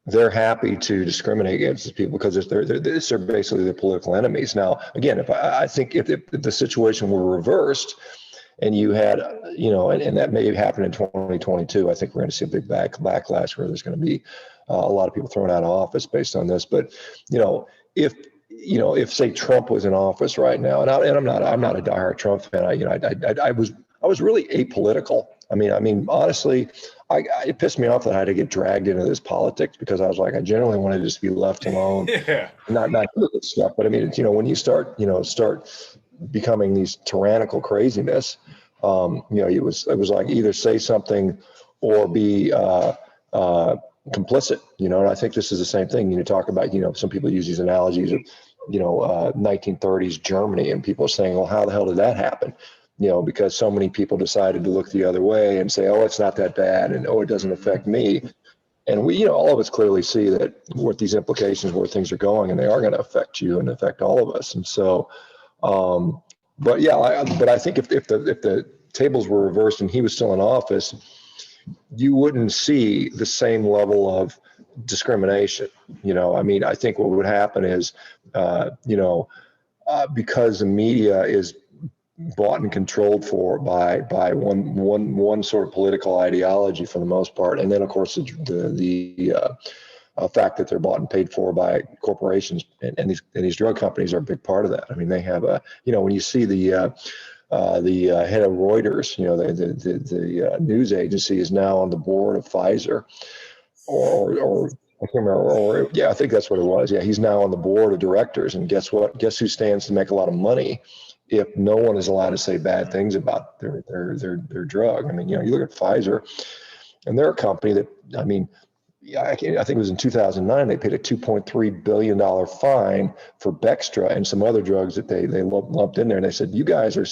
They're happy to discriminate against these people because they're basically their political enemies. Now, again, I think if the situation were reversed, and you had, and that may happen in 2022. I think we're going to see a big backlash where there's going to be a lot of people thrown out of office based on this. But, if if say Trump was in office right now, and I'm not a diehard Trump fan. I was really apolitical. I mean, honestly, it pissed me off that I had to get dragged into this politics because I was like, I generally want to just be left alone, Yeah. not do this stuff. But I mean, it's, when you start becoming these tyrannical craziness, it was like either say something or be complicit, and I think this is the same thing. Talk about, some people use these analogies of, 1930s Germany, and people are saying, well, how the hell did that happen? Because so many people decided to look the other way and say, oh, it's not that bad, and oh, it doesn't affect Hmm. me. And we, all of us clearly see that what these implications, where things are going, and they are going to affect you and affect all of us. And so, um, but yeah, but I think if the tables were reversed and he was still in office, you wouldn't see the same level of discrimination. I mean, I think what would happen is, because the media is bought and controlled for by one sort of political ideology for the most part, and then of course the fact that they're bought and paid for by corporations, and these drug companies are a big part of that. I mean, they have when you see the head of Reuters, the news agency, is now on the board of Pfizer, or I can't remember, or yeah, I think that's what it was. Yeah, he's now on the board of directors, and guess what? Guess who stands to make a lot of money if no one is allowed to say bad things about their drug? I mean, you look at Pfizer, and they're a company that, I mean, yeah, I think it was in 2009, they paid a $2.3 billion fine for Bextra and some other drugs that they lumped in there. And they said, you guys are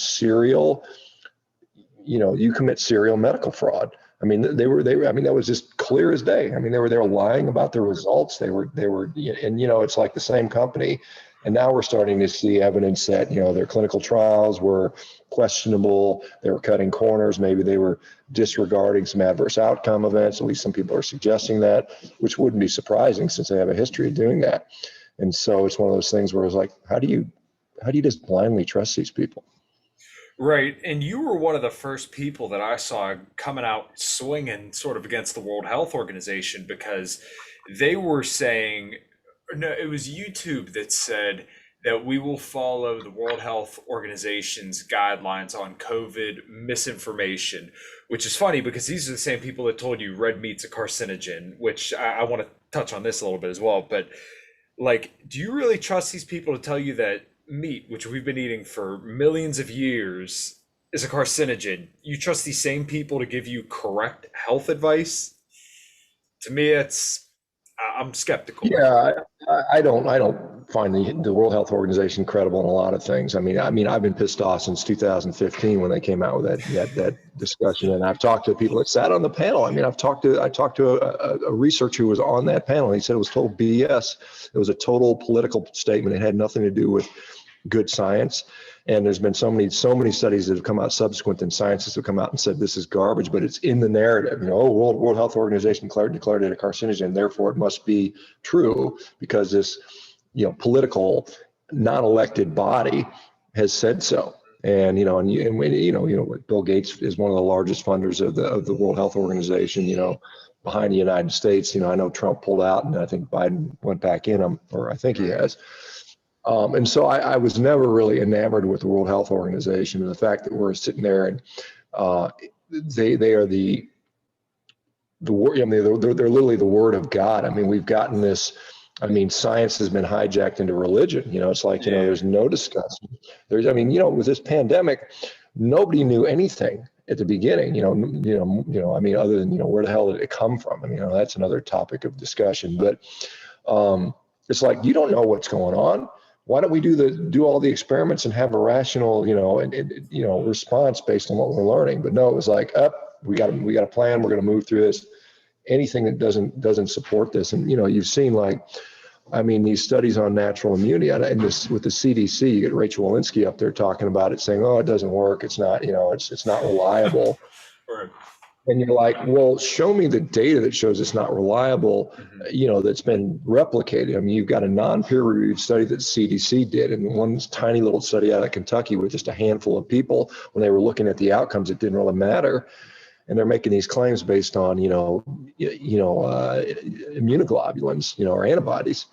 you commit serial medical fraud. I mean, I mean, that was just clear as day. I mean, they were lying about their results. And, you know, it's like the same company. And now we're starting to see evidence that, you know, their clinical trials were questionable. They were cutting corners. Maybe they were disregarding some adverse outcome events. At least some people are suggesting that, which wouldn't be surprising since they have a history of doing that. And so it's one of those things where it's like, how do you just blindly trust these people? Right. And you were one of the first people that I saw coming out swinging sort of against the World Health Organization because they were saying, no, it was YouTube that said that we will follow the World Health Organization's guidelines on COVID misinformation, which is funny because these are the same people that told you red meat's a carcinogen, which I want to touch on this a little bit as well. But like, do you really trust these people to tell you that meat, which we've been eating for millions of years, is a carcinogen? You trust these same people to give you correct health advice? To me, I'm skeptical. Yeah, I don't find the World Health Organization credible in a lot of things. I mean, I've been pissed off since 2015 when they came out with that discussion, and I've talked to people that sat on the panel. I mean, I talked to a researcher who was on that panel, and he said it was total BS. It was a total political statement. It had nothing to do with good science. And there's been so many studies that have come out subsequent, and scientists have come out and said this is garbage, but it's in the narrative. You know, oh, World Health Organization declared it a carcinogen, therefore it must be true because this, you know, political, non-elected body has said so. And Bill Gates is one of the largest funders of the World Health Organization. You know, behind the United States. You know, I know Trump pulled out, and I think Biden went back in them, or I think he has. And so I was never really enamored with the World Health Organization and the fact that we're sitting there and they are the word. I mean, they're literally the word of God. I mean, we've gotten this. I mean, science has been hijacked into religion. You know, it's like, you know, there's no discussion. I mean, you know, with this pandemic, nobody knew anything at the beginning. I mean, other than, you know, where the hell did it come from? I mean, you know, that's another topic of discussion. But it's like, you don't know what's going on. Why don't we do all the experiments and have a rational, response based on what we're learning? But no, it was like, we got a plan. We're going to move through this. Anything that doesn't support this, and you know, you've seen these studies on natural immunity, and this with the CDC, you get Rachel Walensky up there talking about it, saying, oh, it doesn't work. It's not, it's not reliable. Right. And you're like, well, show me the data that shows it's not reliable, that's been replicated. I mean, you've got a non-peer reviewed study that CDC did, and one tiny little study out of Kentucky with just a handful of people. When they were looking at the outcomes, it didn't really matter. And they're making these claims based on, immunoglobulins, or antibodies.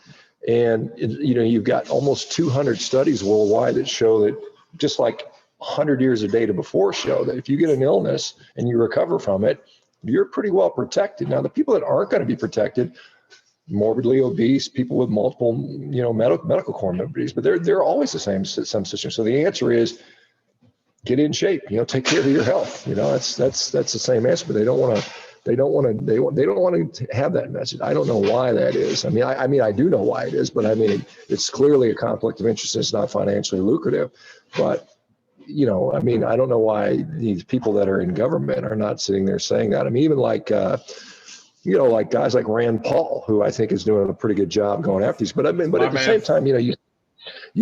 And, you've got almost 200 studies worldwide that show that, just like 100 years of data before, show that if you get an illness and you recover from it, you're pretty well protected. Now, the people that aren't going to be protected, morbidly obese, people with multiple, medical comorbidities, but they're always the same situation. So the answer is get in shape, take care of your health. That's the same answer, but they don't want to have that message. I don't know why that is. I mean, I do know why it is, but I mean, it's clearly a conflict of interest. It's not financially lucrative, but I don't know why these people that are in government are not sitting there saying that. I mean, even like guys like Rand Paul, who I think is doing a pretty good job going after these. But at the same time, you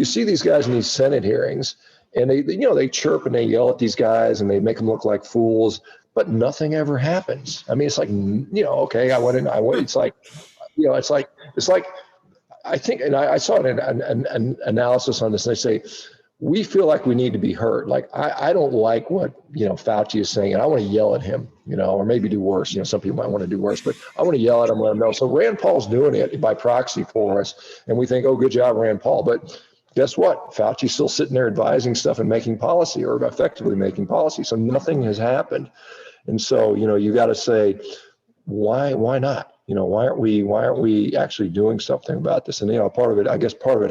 see these guys in these Senate hearings, and they chirp and they yell at these guys and they make them look like fools, but nothing ever happens. I mean, it's like, okay, it's like, it's like, I think, and I saw an analysis on this, and they say, we feel like we need to be heard. Like, I don't like what, Fauci is saying, and I want to yell at him, or maybe do worse. Some people might want to do worse, but I want to yell at him, let him know. So Rand Paul's doing it by proxy for us. And we think, oh, good job, Rand Paul. But guess what? Fauci's still sitting there advising stuff and making policy, or effectively making policy. So nothing has happened. And so, you got to say, why not? Why aren't we actually doing something about this? And, part of it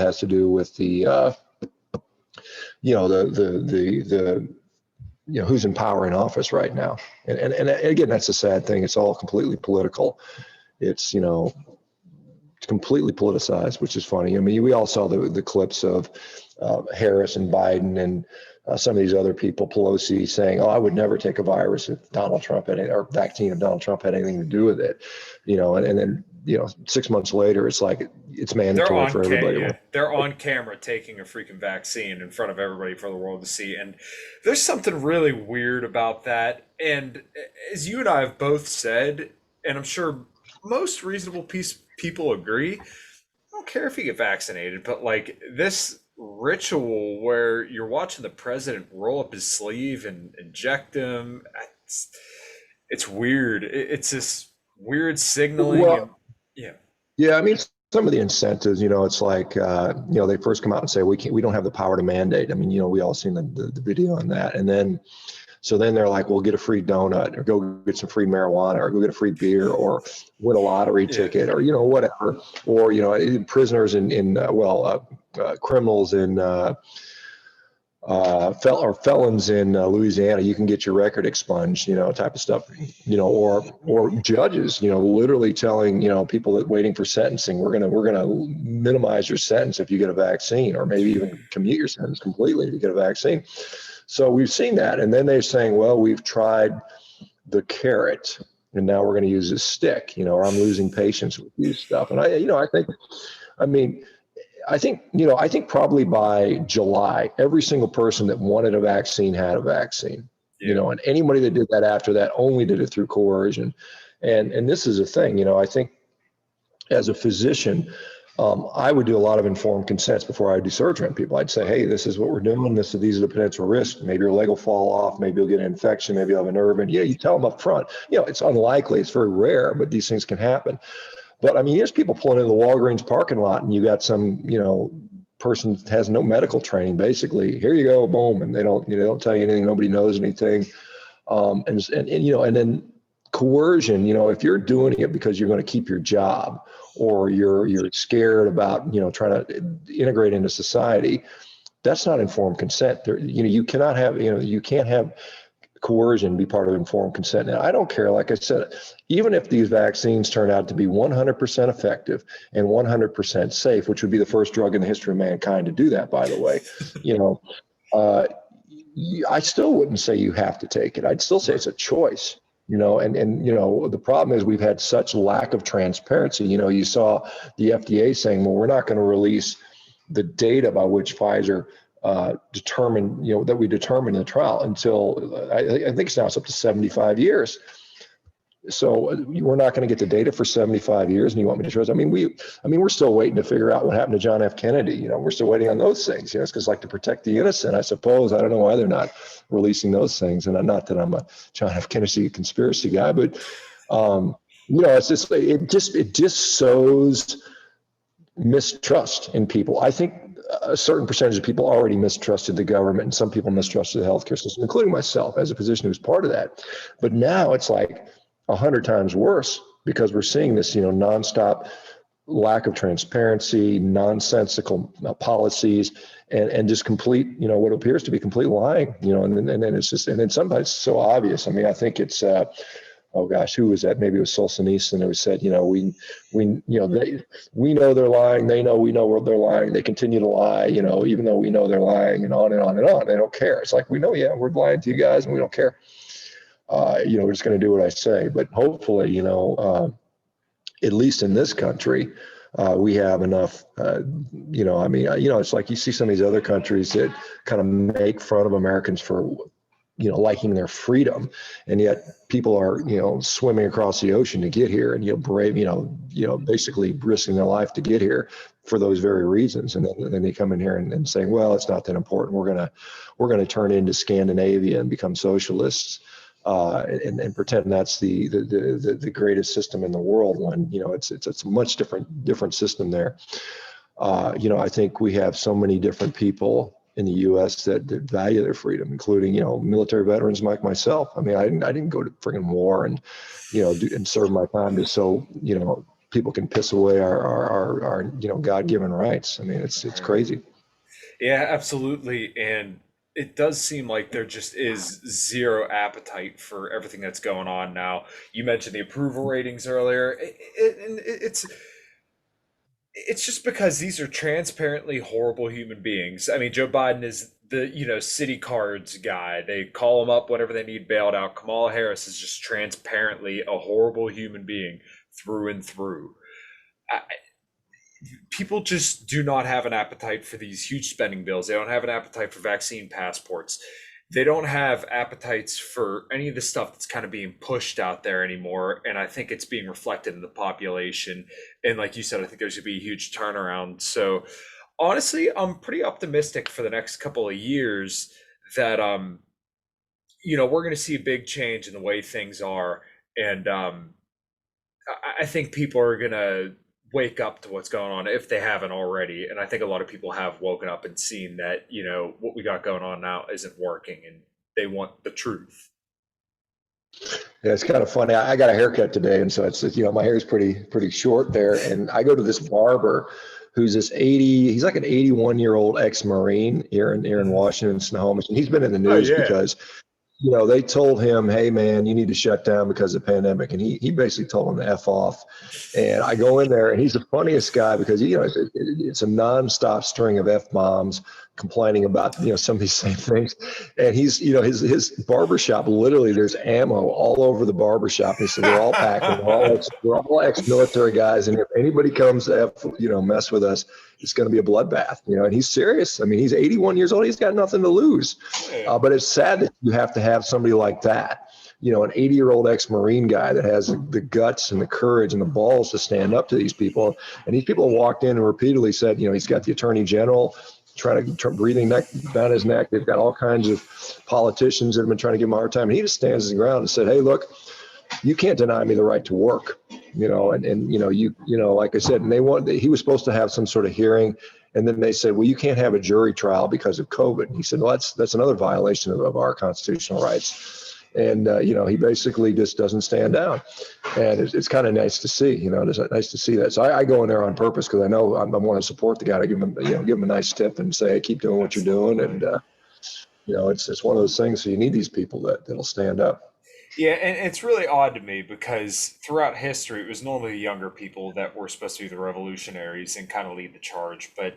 has to do with the, who's in power in office right now. And again, that's a sad thing. It's all completely political. It's completely politicized, which is funny. I mean, we all saw the clips of Harris and Biden and some of these other people, Pelosi, saying, "Oh, I would never take a virus if Donald Trump had any, or vaccine if Donald Trump had anything to do with it," and then 6 months later, it's like it's They're mandatory on for everybody. yeah, they're on camera taking a freaking vaccine in front of everybody for the world to see. And there's something really weird about that. And as you and I have both said, and I'm sure most reasonable people agree, I don't care if you get vaccinated, but like this ritual where you're watching the president roll up his sleeve and inject him, it's, it's weird. It's this weird signaling Well, and yeah. yeah, I mean, some of the incentives, it's like, they first come out and say we don't have the power to mandate. I mean, we all seen the video on that, and then so then they're like, well, get a free donut, or go get some free marijuana, or go get a free beer, or win a lottery Yeah. ticket, or whatever, or prisoners criminals in or felons in Louisiana, you can get your record expunged, type of stuff, or judges, literally telling, people that waiting for sentencing, we're gonna minimize your sentence if you get a vaccine, or maybe even commute your sentence completely if you get a vaccine. So we've seen that, and then they're saying, well, we've tried the carrot, and now we're going to use a stick, or I'm losing patience with these stuff, and I mean, I think probably by July, every single person that wanted a vaccine had a vaccine, Yeah. and anybody that did that after that only did it through coercion. And this is a thing, I think as a physician, I would do a lot of informed consents before I do surgery on people. I'd say, hey, this is what we're doing. These are the potential risks. Maybe your leg will fall off. Maybe you'll get an infection. Maybe you'll have a nerve. And you tell them up front. It's unlikely. It's very rare, but these things can happen. But I mean, there's people pulling into the Walgreens parking lot, and you got some, person has no medical training. Basically, here you go, boom, and they don't tell you anything. Nobody knows anything. And then coercion. If you're doing it because you're going to keep your job, or you're scared about trying to integrate into society, that's not informed consent. You cannot have you can't have coercion be part of informed consent. Now, I don't care, like I said, even if these vaccines turn out to be 100% effective and 100% safe, which would be the first drug in the history of mankind to do that, by the way, uh, I still wouldn't say you have to take it. I'd still say it's a choice. And the problem is we've had such lack of transparency. You saw the FDA saying, well, we're not going to release the data by which Pfizer determined, that we determined in the trial until I think it's now it's up to 75 years. So we're not going to get the data for 75 years, and you want me to trust? We're still waiting to figure out what happened to John F. Kennedy. We're still waiting on those things. It's because like to protect the innocent, I suppose. I don't know why they're not releasing those things. And not that I'm a John F. Kennedy conspiracy guy, but it's just it just sows mistrust in people. I think a certain percentage of people already mistrusted the government, and some people mistrusted the healthcare system, including myself as a physician who's part of that. But now it's like 100 times worse because we're seeing this, nonstop lack of transparency, nonsensical policies, and just complete, what appears to be complete lying, and then it's just, and then sometimes it's so obvious. I think it's, oh gosh, who was that? Maybe it was Solzhenitsyn who said, we know they're lying. They know we know they're lying. They continue to lie, even though we know they're lying, and on and on and on. They don't care. It's like, we know, yeah, we're lying to you guys, and we don't care. We're just going to do what I say. But hopefully, at least in this country, we have enough. It's like you see some of these other countries that kind of make fun of Americans for liking their freedom, and yet people are swimming across the ocean to get here, and brave, basically risking their life to get here for those very reasons. And then they come in here and saying, well, it's not that important. We're gonna turn into Scandinavia and become socialists, and pretend that's the greatest system in the world, when it's a much different system there. I think we have so many different people in the U.S. that value their freedom, including military veterans like myself. I didn't go to friggin' war and and serve my time just so people can piss away our God-given rights. It's crazy. Yeah, absolutely. And it does seem like there just is zero appetite for everything that's going on now. You mentioned the approval ratings earlier. It's just because these are transparently horrible human beings. I mean, Joe Biden is the city cards guy. They call him up whenever they need bailed out. Kamala Harris is just transparently a horrible human being through and through. I, People just do not have an appetite for these huge spending bills. They don't have an appetite for vaccine passports. They don't have appetites for any of the stuff that's kind of being pushed out there anymore. And I think it's being reflected in the population. And like you said, I think there's going to be a huge turnaround. So honestly, I'm pretty optimistic for the next couple of years that we're going to see a big change in the way things are. And I think people are going to wake up to what's going on if they haven't already. And I think a lot of people have woken up and seen that, what we got going on now isn't working and they want the truth. Yeah, it's kind of funny. I got a haircut today, and so it's my hair is pretty short there, and I go to this barber who's this 80. He's like an 81-year-old ex-Marine here in Mhm. Washington, Snohomish, and he's been in the Oh news yeah. because they told him, hey, man, you need to shut down because of the pandemic. And he basically told them to F off. And I go in there and he's the funniest guy because, it's a nonstop string of F bombs complaining about, some of these same things. And he's, his barbershop, literally there's ammo all over the barbershop. He said, we're all packing, we're all ex-military guys. And if anybody comes to mess with us, it's going to be a bloodbath, and he's serious. I mean, he's 81 years old. He's got nothing to lose. Yeah. But it's sad that you have to have somebody like that, an 80-year-old ex-Marine guy that has the guts and the courage and the balls to stand up to these people. And these people walked in and repeatedly said, he's got the attorney general trying to breathing down his neck. They've got all kinds of politicians that have been trying to give him a hard time. And he just stands his ground and said, hey, look, you can't deny me the right to work, and like I said, and he was supposed to have some sort of hearing. And then they said, well, you can't have a jury trial because of COVID. And he said, well, that's another violation of our constitutional rights. And, he basically just doesn't stand down. And it's kind of nice to see, it's nice to see that. So I go in there on purpose because I know I want to support the guy to give him a nice tip and say, hey, keep doing what you're doing. And, Absolutely. it's one of those things. So you need these people that'll stand up. Yeah, and it's really odd to me because throughout history, it was normally the younger people that were supposed to be the revolutionaries and kind of lead the charge. But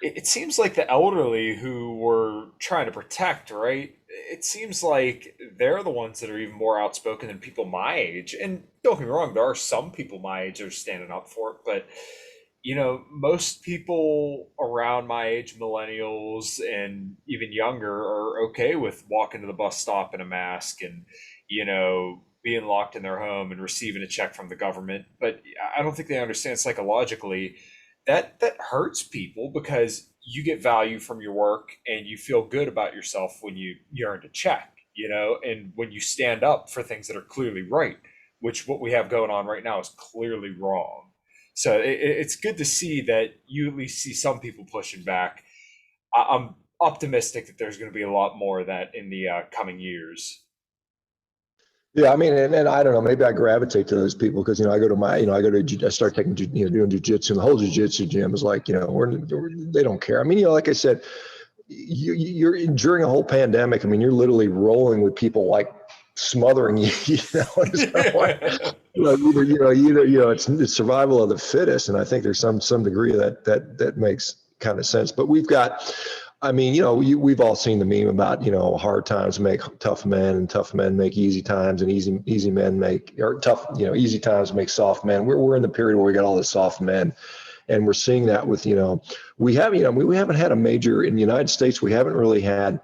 it seems like the elderly who were trying to protect, right? It seems like they're the ones that are even more outspoken than people my age. And don't get me wrong, there are some people my age that are standing up for it, but most people around my age, millennials and even younger, are okay with walking to the bus stop in a mask and, being locked in their home and receiving a check from the government. But I don't think they understand psychologically that hurts people because you get value from your work and you feel good about yourself when you earned a check, and when you stand up for things that are clearly right, which what we have going on right now is clearly wrong. So it's good to see that you at least see some people pushing back. I'm optimistic that there's going to be a lot more of that in the coming years. Yeah, I mean, and I don't know, maybe I gravitate to those people because, I go to I start taking, doing jujitsu, and the whole jujitsu gym is like, they don't care. I mean, like I said, you're during a whole pandemic. I mean, you're literally rolling with people like smothering you, it's kind of like, Yeah. it's survival of the fittest. And I think there's some degree of that makes kind of sense. But we've got, I mean, we've all seen the meme about, hard times make tough men and tough men make easy times and easy men make, or tough, easy times make soft men. We're in the period where we got all the soft men. And we're seeing that with, we haven't had a major in the United States. We haven't really had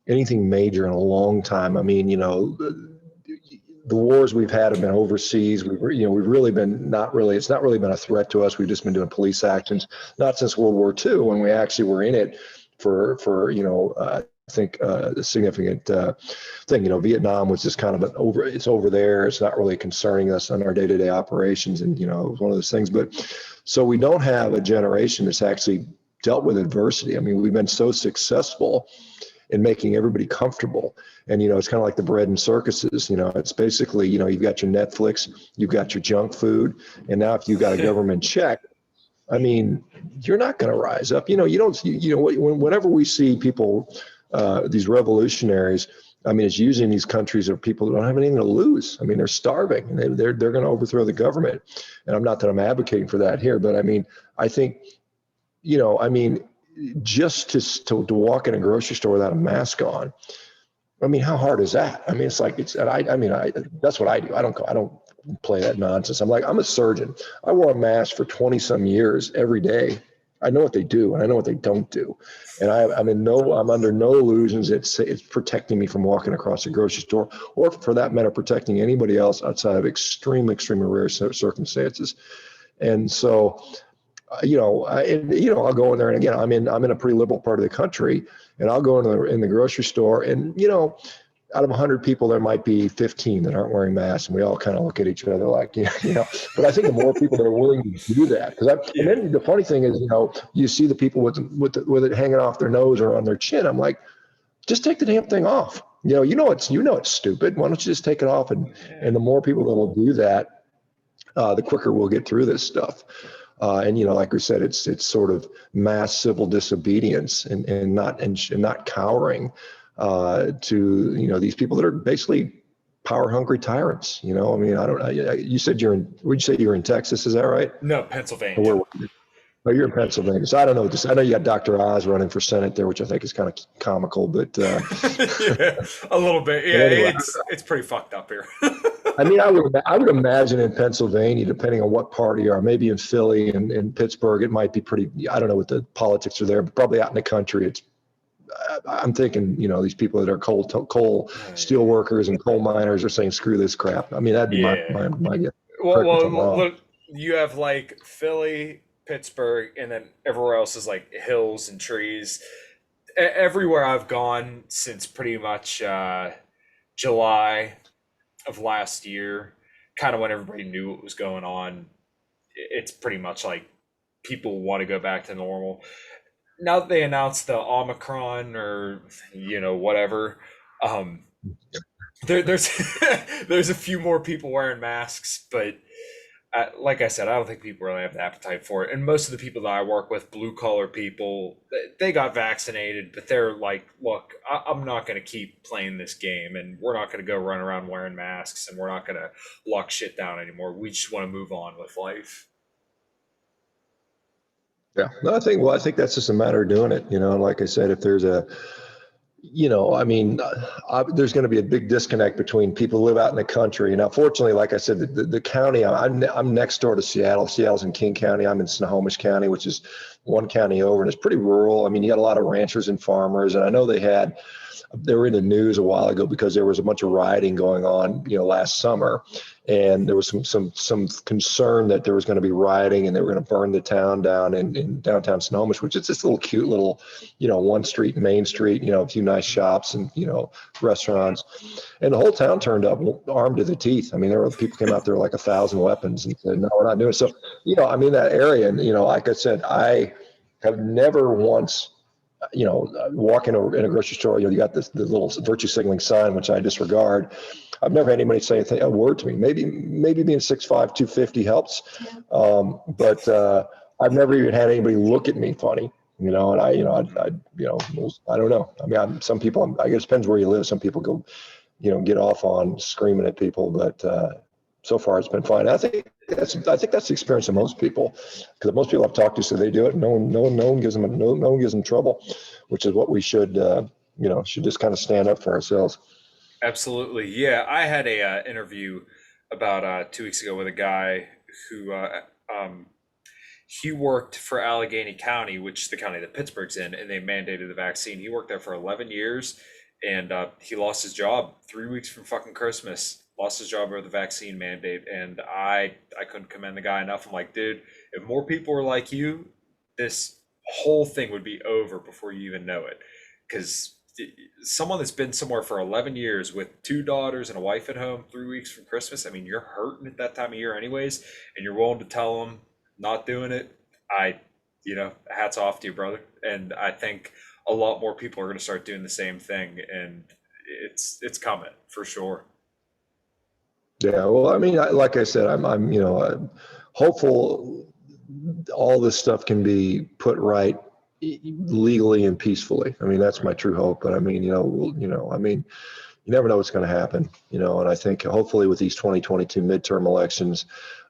anything major in a long time. I mean, the wars we've had have been overseas. We've really been it's not really been a threat to us. We've just been doing police actions, not since World War II when we actually were in it for I think a significant thing. Vietnam was just kind of it's over there. It's not really concerning us on our day-to-day operations. And, it was one of those things. But so we don't have a generation that's actually dealt with adversity. I mean, we've been so successful in making everybody comfortable. And, it's kind of like the bread and circuses, it's basically, you've got your Netflix, you've got your junk food. And now if you got a government check, I mean, you're not going to rise up. You don't, whenever we see people, these revolutionaries, I mean, it's usually in these countries of people who don't have anything to lose. I mean, they're starving. They're going to overthrow the government. And I'm not that I'm advocating for that here, but I mean, I think, I mean, just to walk in a grocery store without a mask on. I mean, how hard is that? I mean, it's like it's. And I mean, that's what I do. I don't play that nonsense. I'm a surgeon. I wore a mask for 20 some years every day. I know what they do and I know what they don't do. And I'm under no illusions. It's protecting me from walking across a grocery store, or for that matter, protecting anybody else outside of extremely, extremely rare circumstances. And so, I'll go in there, and again, I'm in a pretty liberal part of the country, and I'll go in the grocery store, and out of 100 people, there might be 15 that aren't wearing masks, and we all kind of look at each other like, But I think the more people that are willing to do that, and then the funny thing is, you see the people with it hanging off their nose or on their chin. I'm like, just take the damn thing off. It's stupid. Why don't you just take it off? And the more people that will do that, the quicker we'll get through this stuff. And like we said, it's sort of mass civil disobedience and not cowering to these people that are basically power hungry tyrants. I mean, I don't know. You said would you say you're in Texas? Is that right? No, Pennsylvania. Oh, you're in Pennsylvania. So I don't know this. I know you got Dr. Oz running for Senate there, which I think is kind of comical, but yeah, a little bit. Yeah, anyway, it's pretty fucked up here. I mean, I would imagine in Pennsylvania, depending on what party you are, maybe in Philly and in Pittsburgh, it might be pretty. I don't know what the politics are there, but probably out in the country, I'm thinking, these people that are coal steel workers and coal miners are saying, screw this crap. I mean, that'd be my guess. Well, you have like Philly, Pittsburgh, and then everywhere else is like hills and trees. Everywhere I've gone since pretty much July of last year, kind of when everybody knew what was going on, it's pretty much like people want to go back to normal. Now that they announced the Omicron or whatever, there's there's a few more people wearing masks, but like I said, I don't think people really have the appetite for it. And most of the people that I work with, blue collar people, they got vaccinated, but they're like, look, I'm not going to keep playing this game, and we're not going to go run around wearing masks, and we're not going to lock shit down anymore. We just want to move on with life. Yeah, no, I think that's just a matter of doing it. Like I said, if there's there's going to be a big disconnect between people who live out in the country. Now, fortunately, like I said, the county, I'm next door to Seattle. Seattle's in King County. I'm in Snohomish County, which is one county over, and it's pretty rural. I mean, you got a lot of ranchers and farmers, and I know they were in the news a while ago because there was a bunch of rioting going on, last summer, and there was some concern that there was going to be rioting and they were going to burn the town down in downtown Snohomish, which is this little cute little, one street, Main Street, a few nice shops and restaurants, and the whole town turned up armed to the teeth. I mean, there were people came out there like 1,000 weapons and said, no, we're not doing it. So, that area, and like I said, I have never once walk in a grocery store, you got the little virtue signaling sign, which I disregard. I've never had anybody say a word to me. Maybe being 6'5", 250 helps. But I've never even had anybody look at me funny, and I don't know. I mean, some people, I guess it depends where you live. Some people go, get off on screaming at people, but so far it's been fine. I think that's the experience of most people, because most people I've talked to say they do it. No one gives them trouble, which is what we should should just kind of stand up for ourselves. Absolutely, yeah. I had a interview about 2 weeks ago with a guy who he worked for Allegheny County, which is the county that Pittsburgh's in, and they mandated the vaccine. He worked there for 11 years, and he lost his job 3 weeks from fucking Christmas. Lost his job over the vaccine mandate, and I couldn't commend the guy enough. I'm like, dude, if more people were like you, this whole thing would be over before you even know it. Because someone that's been somewhere for 11 years with 2 daughters and a wife at home 3 weeks from Christmas, I mean, you're hurting at that time of year anyways, and you're willing to tell them not doing it. Hats off to you, brother. And I think a lot more people are going to start doing the same thing, and it's coming for sure. Yeah, well, I mean, like I said, I'm hopeful all this stuff can be put right legally and peacefully. I mean, that's my true hope. But I mean, you never know what's going to happen, and I think hopefully with these 2022 midterm elections,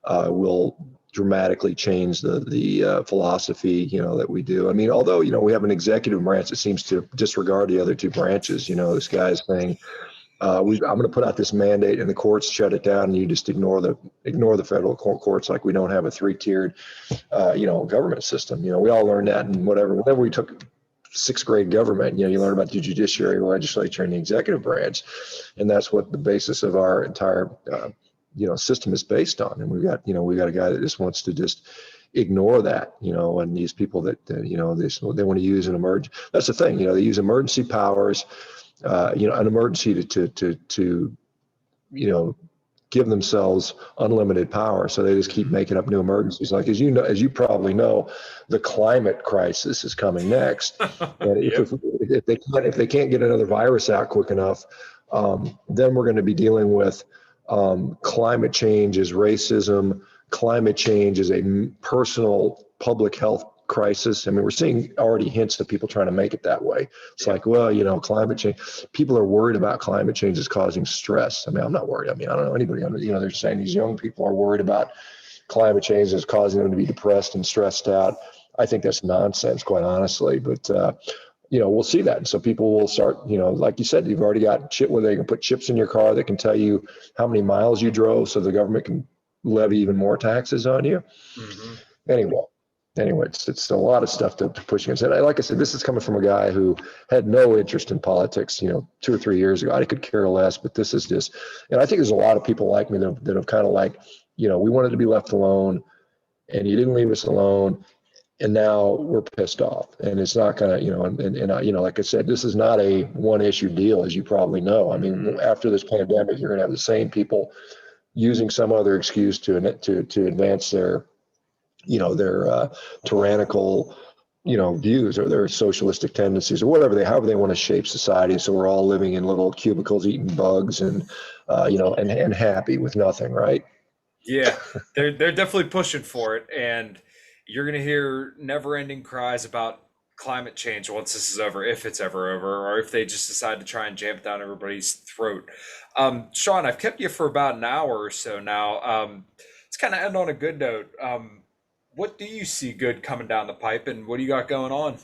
we'll dramatically change the philosophy, that we do. I mean, although, we have an executive branch that seems to disregard the other two branches. This guy's saying, I'm going to put out this mandate and the courts shut it down, and you just ignore the federal courts, like we don't have a three-tiered, government system. We all learned that, and whenever we took sixth grade government, you learn about the judiciary, legislature, and the executive branch, and that's what the basis of our entire system is based on. And we got a guy that just wants to just ignore that, and these people that they want to use an emergency. That's the thing, they use emergency powers, an emergency to give themselves unlimited power. So they just keep making up new emergencies. Like, as you probably know, the climate crisis is coming next. And Yep. if they can't get another virus out quick enough, then we're going to be dealing with climate change as racism. Climate change is a personal public health crisis. I mean, we're seeing already hints of people trying to make it that way. It's like, well, climate change. People are worried about climate change is causing stress. I mean, I'm not worried. I mean, I don't know anybody. They're saying these young people are worried about climate change is causing them to be depressed and stressed out. I think that's nonsense, quite honestly. But we'll see that. And so people will start, like you said, you've already got chip where they can put chips in your car that can tell you how many miles you drove, so the government can levy even more taxes on you. Mm-hmm. Anyway, it's a lot of stuff to push against. And like I said, this is coming from a guy who had no interest in politics, 2 or 3 years ago. I could care less, but this is just, and I think there's a lot of people like me that have kind of like, we wanted to be left alone, and you didn't leave us alone, and now we're pissed off. And it's not gonna, like I said, this is not a one issue deal, as you probably know. I mean, after this pandemic, you're gonna have the same people using some other excuse to advance their tyrannical, views, or their socialistic tendencies, or however they want to shape society. So we're all living in little cubicles, eating bugs, and and happy with nothing, right? Yeah, they're definitely pushing for it, and you're gonna hear never-ending cries about climate change once this is over, if it's ever over, or if they just decide to try and jam it down everybody's throat. Shawn, I've kept you for about an hour or so now. Let's kind of end on a good note. What do you see good coming down the pipe, and what do you got going on?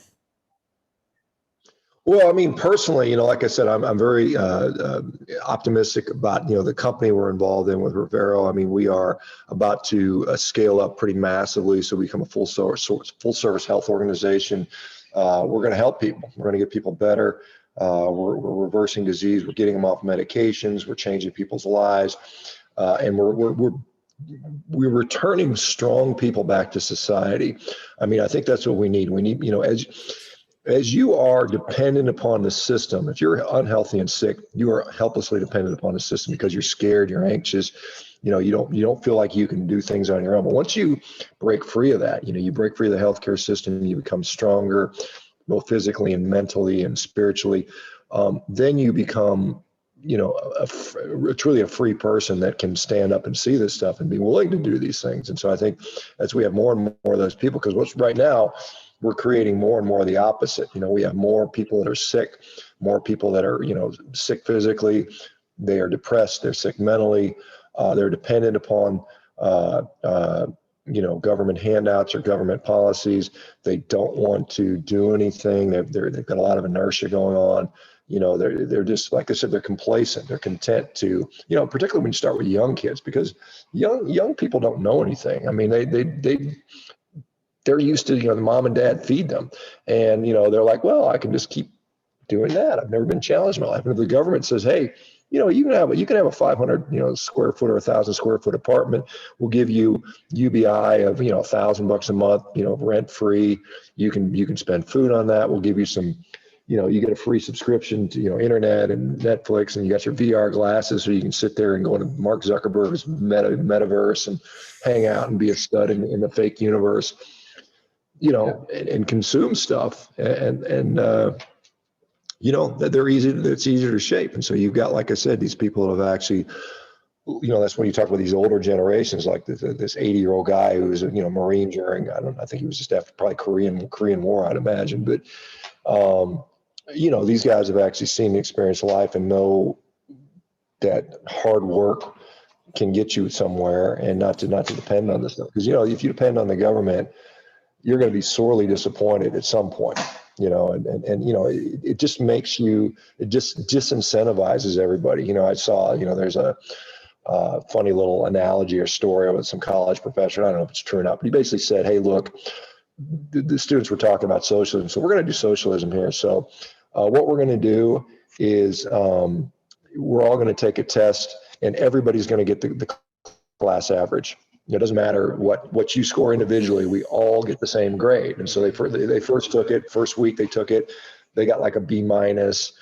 Well, I mean, personally, like I said, I'm very optimistic about the company we're involved in with Revero. I mean, we are about to scale up pretty massively, so we become a full service health organization. We're going to help people. We're going to get people better. We're reversing disease. We're getting them off medications. We're changing people's lives, and we're returning strong people back to society. I mean, I think that's what we need. We need, as you are dependent upon the system, if you're unhealthy and sick, you are helplessly dependent upon the system because you're scared, you're anxious, you don't feel like you can do things on your own. But once you break free of that, you break free of the healthcare system, you become stronger, both physically and mentally and spiritually. Then you become, truly a free person that can stand up and see this stuff and be willing to do these things. And so I think as we have more and more of those people, because what's right now, we're creating more and more of the opposite. We have more people that are sick, more people that are, sick physically, they are depressed, they're sick mentally, they're dependent upon, government handouts or government policies. They don't want to do anything. They've got a lot of inertia going on. They're just, like I said, they're complacent. They're content to, particularly when you start with young kids, because young people don't know anything. I mean, they're used to, the mom and dad feed them, and they're like, well, I can just keep doing that. I've never been challenged in my life. And if the government says, hey, you can have a 500 square foot or 1,000 square foot apartment, we'll give you UBI of $1,000 a month, rent free. You can spend food on that. We'll give you some, you get a free subscription to internet and Netflix, and you got your VR glasses, so you can sit there and go into Mark Zuckerberg's metaverse and hang out and be a stud in the fake universe. And consume stuff, and they're easy. It's easier to shape. And so you've got, like I said, these people that have actually, that's when you talk about these older generations, like this 80-year-old guy who was Marine during, I think he was just after probably Korean War, I'd imagine. But these guys have actually seen and experienced life and know that hard work can get you somewhere, and not to depend on this stuff. Because, if you depend on the government, you're going to be sorely disappointed at some point, and it just makes you, it just disincentivizes everybody. I saw, there's a funny little analogy or story with some college professor. I don't know if it's true or not, but he basically said, hey, look, the students were talking about socialism. So we're going to do socialism here. So what we're going to do is we're all going to take a test, and everybody's going to get the class average. It doesn't matter what you score individually. We all get the same grade. And so they first took it. First week they took it, they got like a B minus.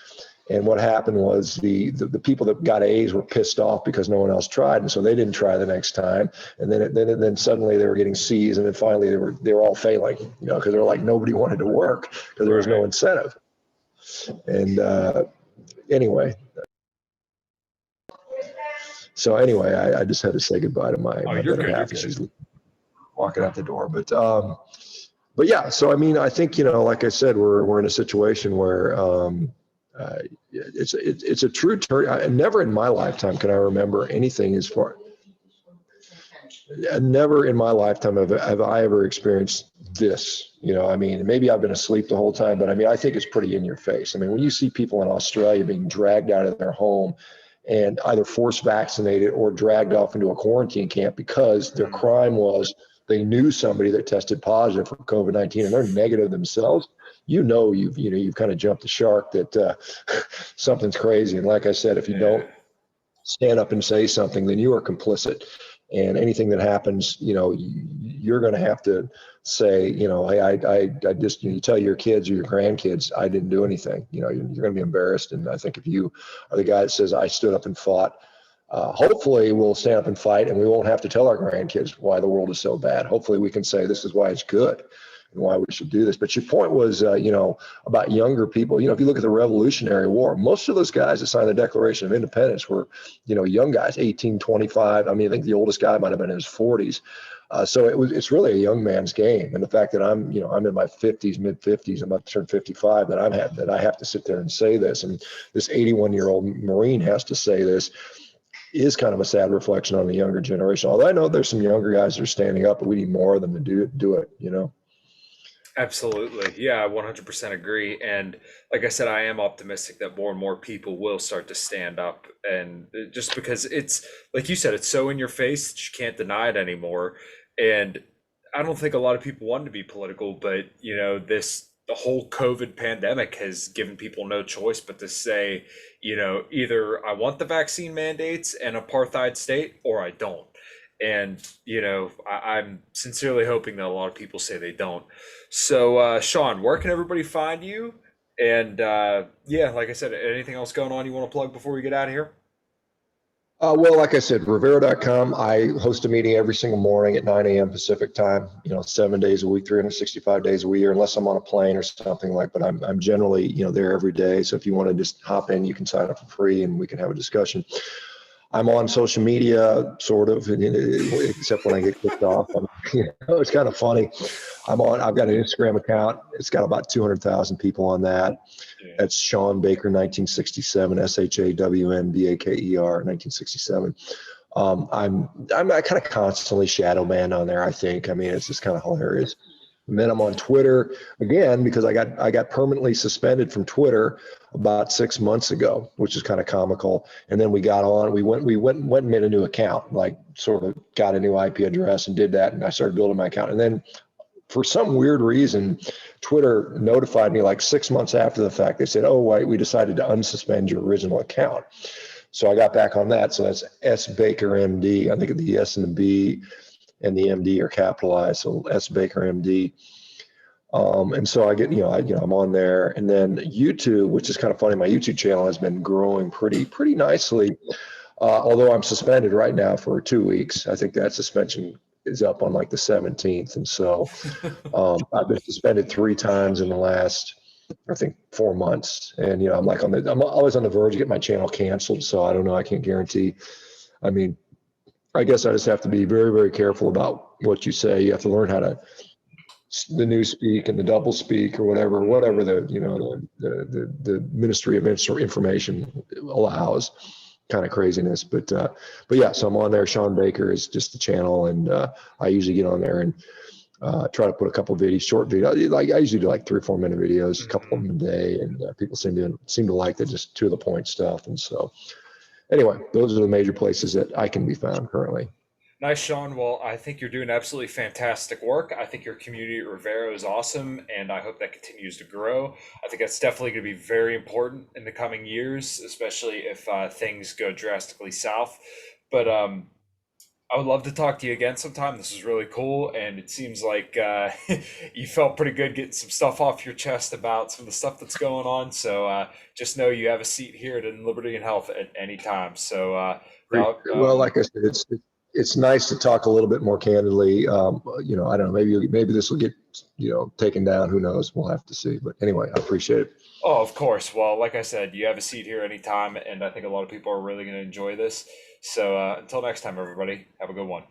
And what happened was the people that got A's were pissed off because no one else tried, and so they didn't try the next time. And then suddenly they were getting C's, and then finally they were all failing, because they're like, nobody wanted to work because there was no incentive. And anyway, I just had to say goodbye to my better half. She's walking out the door, but yeah. So I think like I said, we're in a situation where. It's a true turn. Never in my lifetime can I remember anything as far. Never in my lifetime have I ever experienced this. Maybe I've been asleep the whole time, but I think it's pretty in your face. When you see people in Australia being dragged out of their home and either forced vaccinated or dragged off into a quarantine camp because their crime was they knew somebody that tested positive for COVID-19 and they're negative themselves. You've kind of jumped the shark that something's crazy. And like I said, if you don't stand up and say something, then you are complicit. And anything that happens, you're going to have to say, hey, I just, you tell your kids or your grandkids, I didn't do anything. You're going to be embarrassed. And I think if you are the guy that says, I stood up and fought, hopefully we'll stand up and fight, and we won't have to tell our grandkids why the world is so bad. Hopefully we can say this is why it's good and why we should do this. But your point was, about younger people. If you look at the Revolutionary War, most of those guys that signed the Declaration of Independence were, young guys, 18, 25. I think the oldest guy might have been in his 40s. So it's really a young man's game. And the fact that I'm in my 50s, mid 50s, I'm about to turn 55, that I have to sit there and say this, and this 81-year-old Marine has to say this, is kind of a sad reflection on the younger generation. Although I know there's some younger guys that are standing up, but we need more of them to do it. Absolutely. Yeah, I 100% agree. And like I said, I am optimistic that more and more people will start to stand up. And just because it's, like you said, it's so in your face that you can't deny it anymore. And I don't think a lot of people want to be political, but, the whole COVID pandemic has given people no choice but to say, either I want the vaccine mandates and apartheid state or I don't. And, I'm sincerely hoping that a lot of people say they don't. So, Shawn, where can everybody find you? And yeah, like I said, anything else going on you want to plug before we get out of here? Well, like I said, Revero.com. I host a meeting every single morning at 9 a.m. Pacific time, 7 days a week, 365 days a year, unless I'm on a plane or something but I'm generally, there every day. So if you want to just hop in, you can sign up for free and we can have a discussion. I'm on social media, sort of, except when I get kicked off. It's kind of funny. I've got an Instagram account. It's got about 200,000 people on that. That's Shawn Baker, 1967, SHAWNBAKER, 1967. I'm kind of constantly shadow banned on there, I think. It's just kind of hilarious. And then I'm on Twitter again because I got permanently suspended from Twitter about 6 months ago, which is kind of comical. And then we went and made a new account, like sort of got a new IP address and did that. And I started building my account. And then for some weird reason, Twitter notified me like 6 months after the fact. They said, oh, we decided to unsuspend your original account. So I got back on that. So that's S Baker MD. I think the S and the B and the MD are capitalized. So S Baker MD. And so I get, I'm on there. And then YouTube, which is kind of funny, my YouTube channel has been growing pretty nicely. Although I'm suspended right now for 2 weeks. I think that suspension is up on like the 17th. And so I've been suspended 3 times in the last, I think, 4 months. And, I'm always on the verge of getting my channel canceled. So I don't know. I can't guarantee. I guess I just have to be very, very careful about what you say. You have to learn how to the new speak and the double speak or whatever the Ministry of Information allows. kind of craziness. But yeah, so I'm on there. Shawn Baker is just the channel, and I usually get on there and try to put a couple videos, short videos. Like I usually do like 3 or 4 minute videos, a couple Hmm. of them a day, and people seem to like the just to the point stuff. And so anyway, those are the major places that I can be found currently. Nice, Sean. Well, I think you're doing absolutely fantastic work. I think your community at Revero is awesome, and I hope that continues to grow. I think that's definitely going to be very important in the coming years, especially if things go drastically south. But I would love to talk to you again sometime. This is really cool, and it seems like you felt pretty good getting some stuff off your chest about some of the stuff that's going on. So just know you have a seat here at In Liberty and Health at any time. So Well, like I said, it's nice to talk a little bit more candidly. I don't know, maybe this will get taken down. Who knows? We'll have to see. But anyway, I appreciate it. oh, of course. Well, like I said, you have a seat here anytime, and I think a lot of people are really going to enjoy this. So until next time, everybody, have a good one.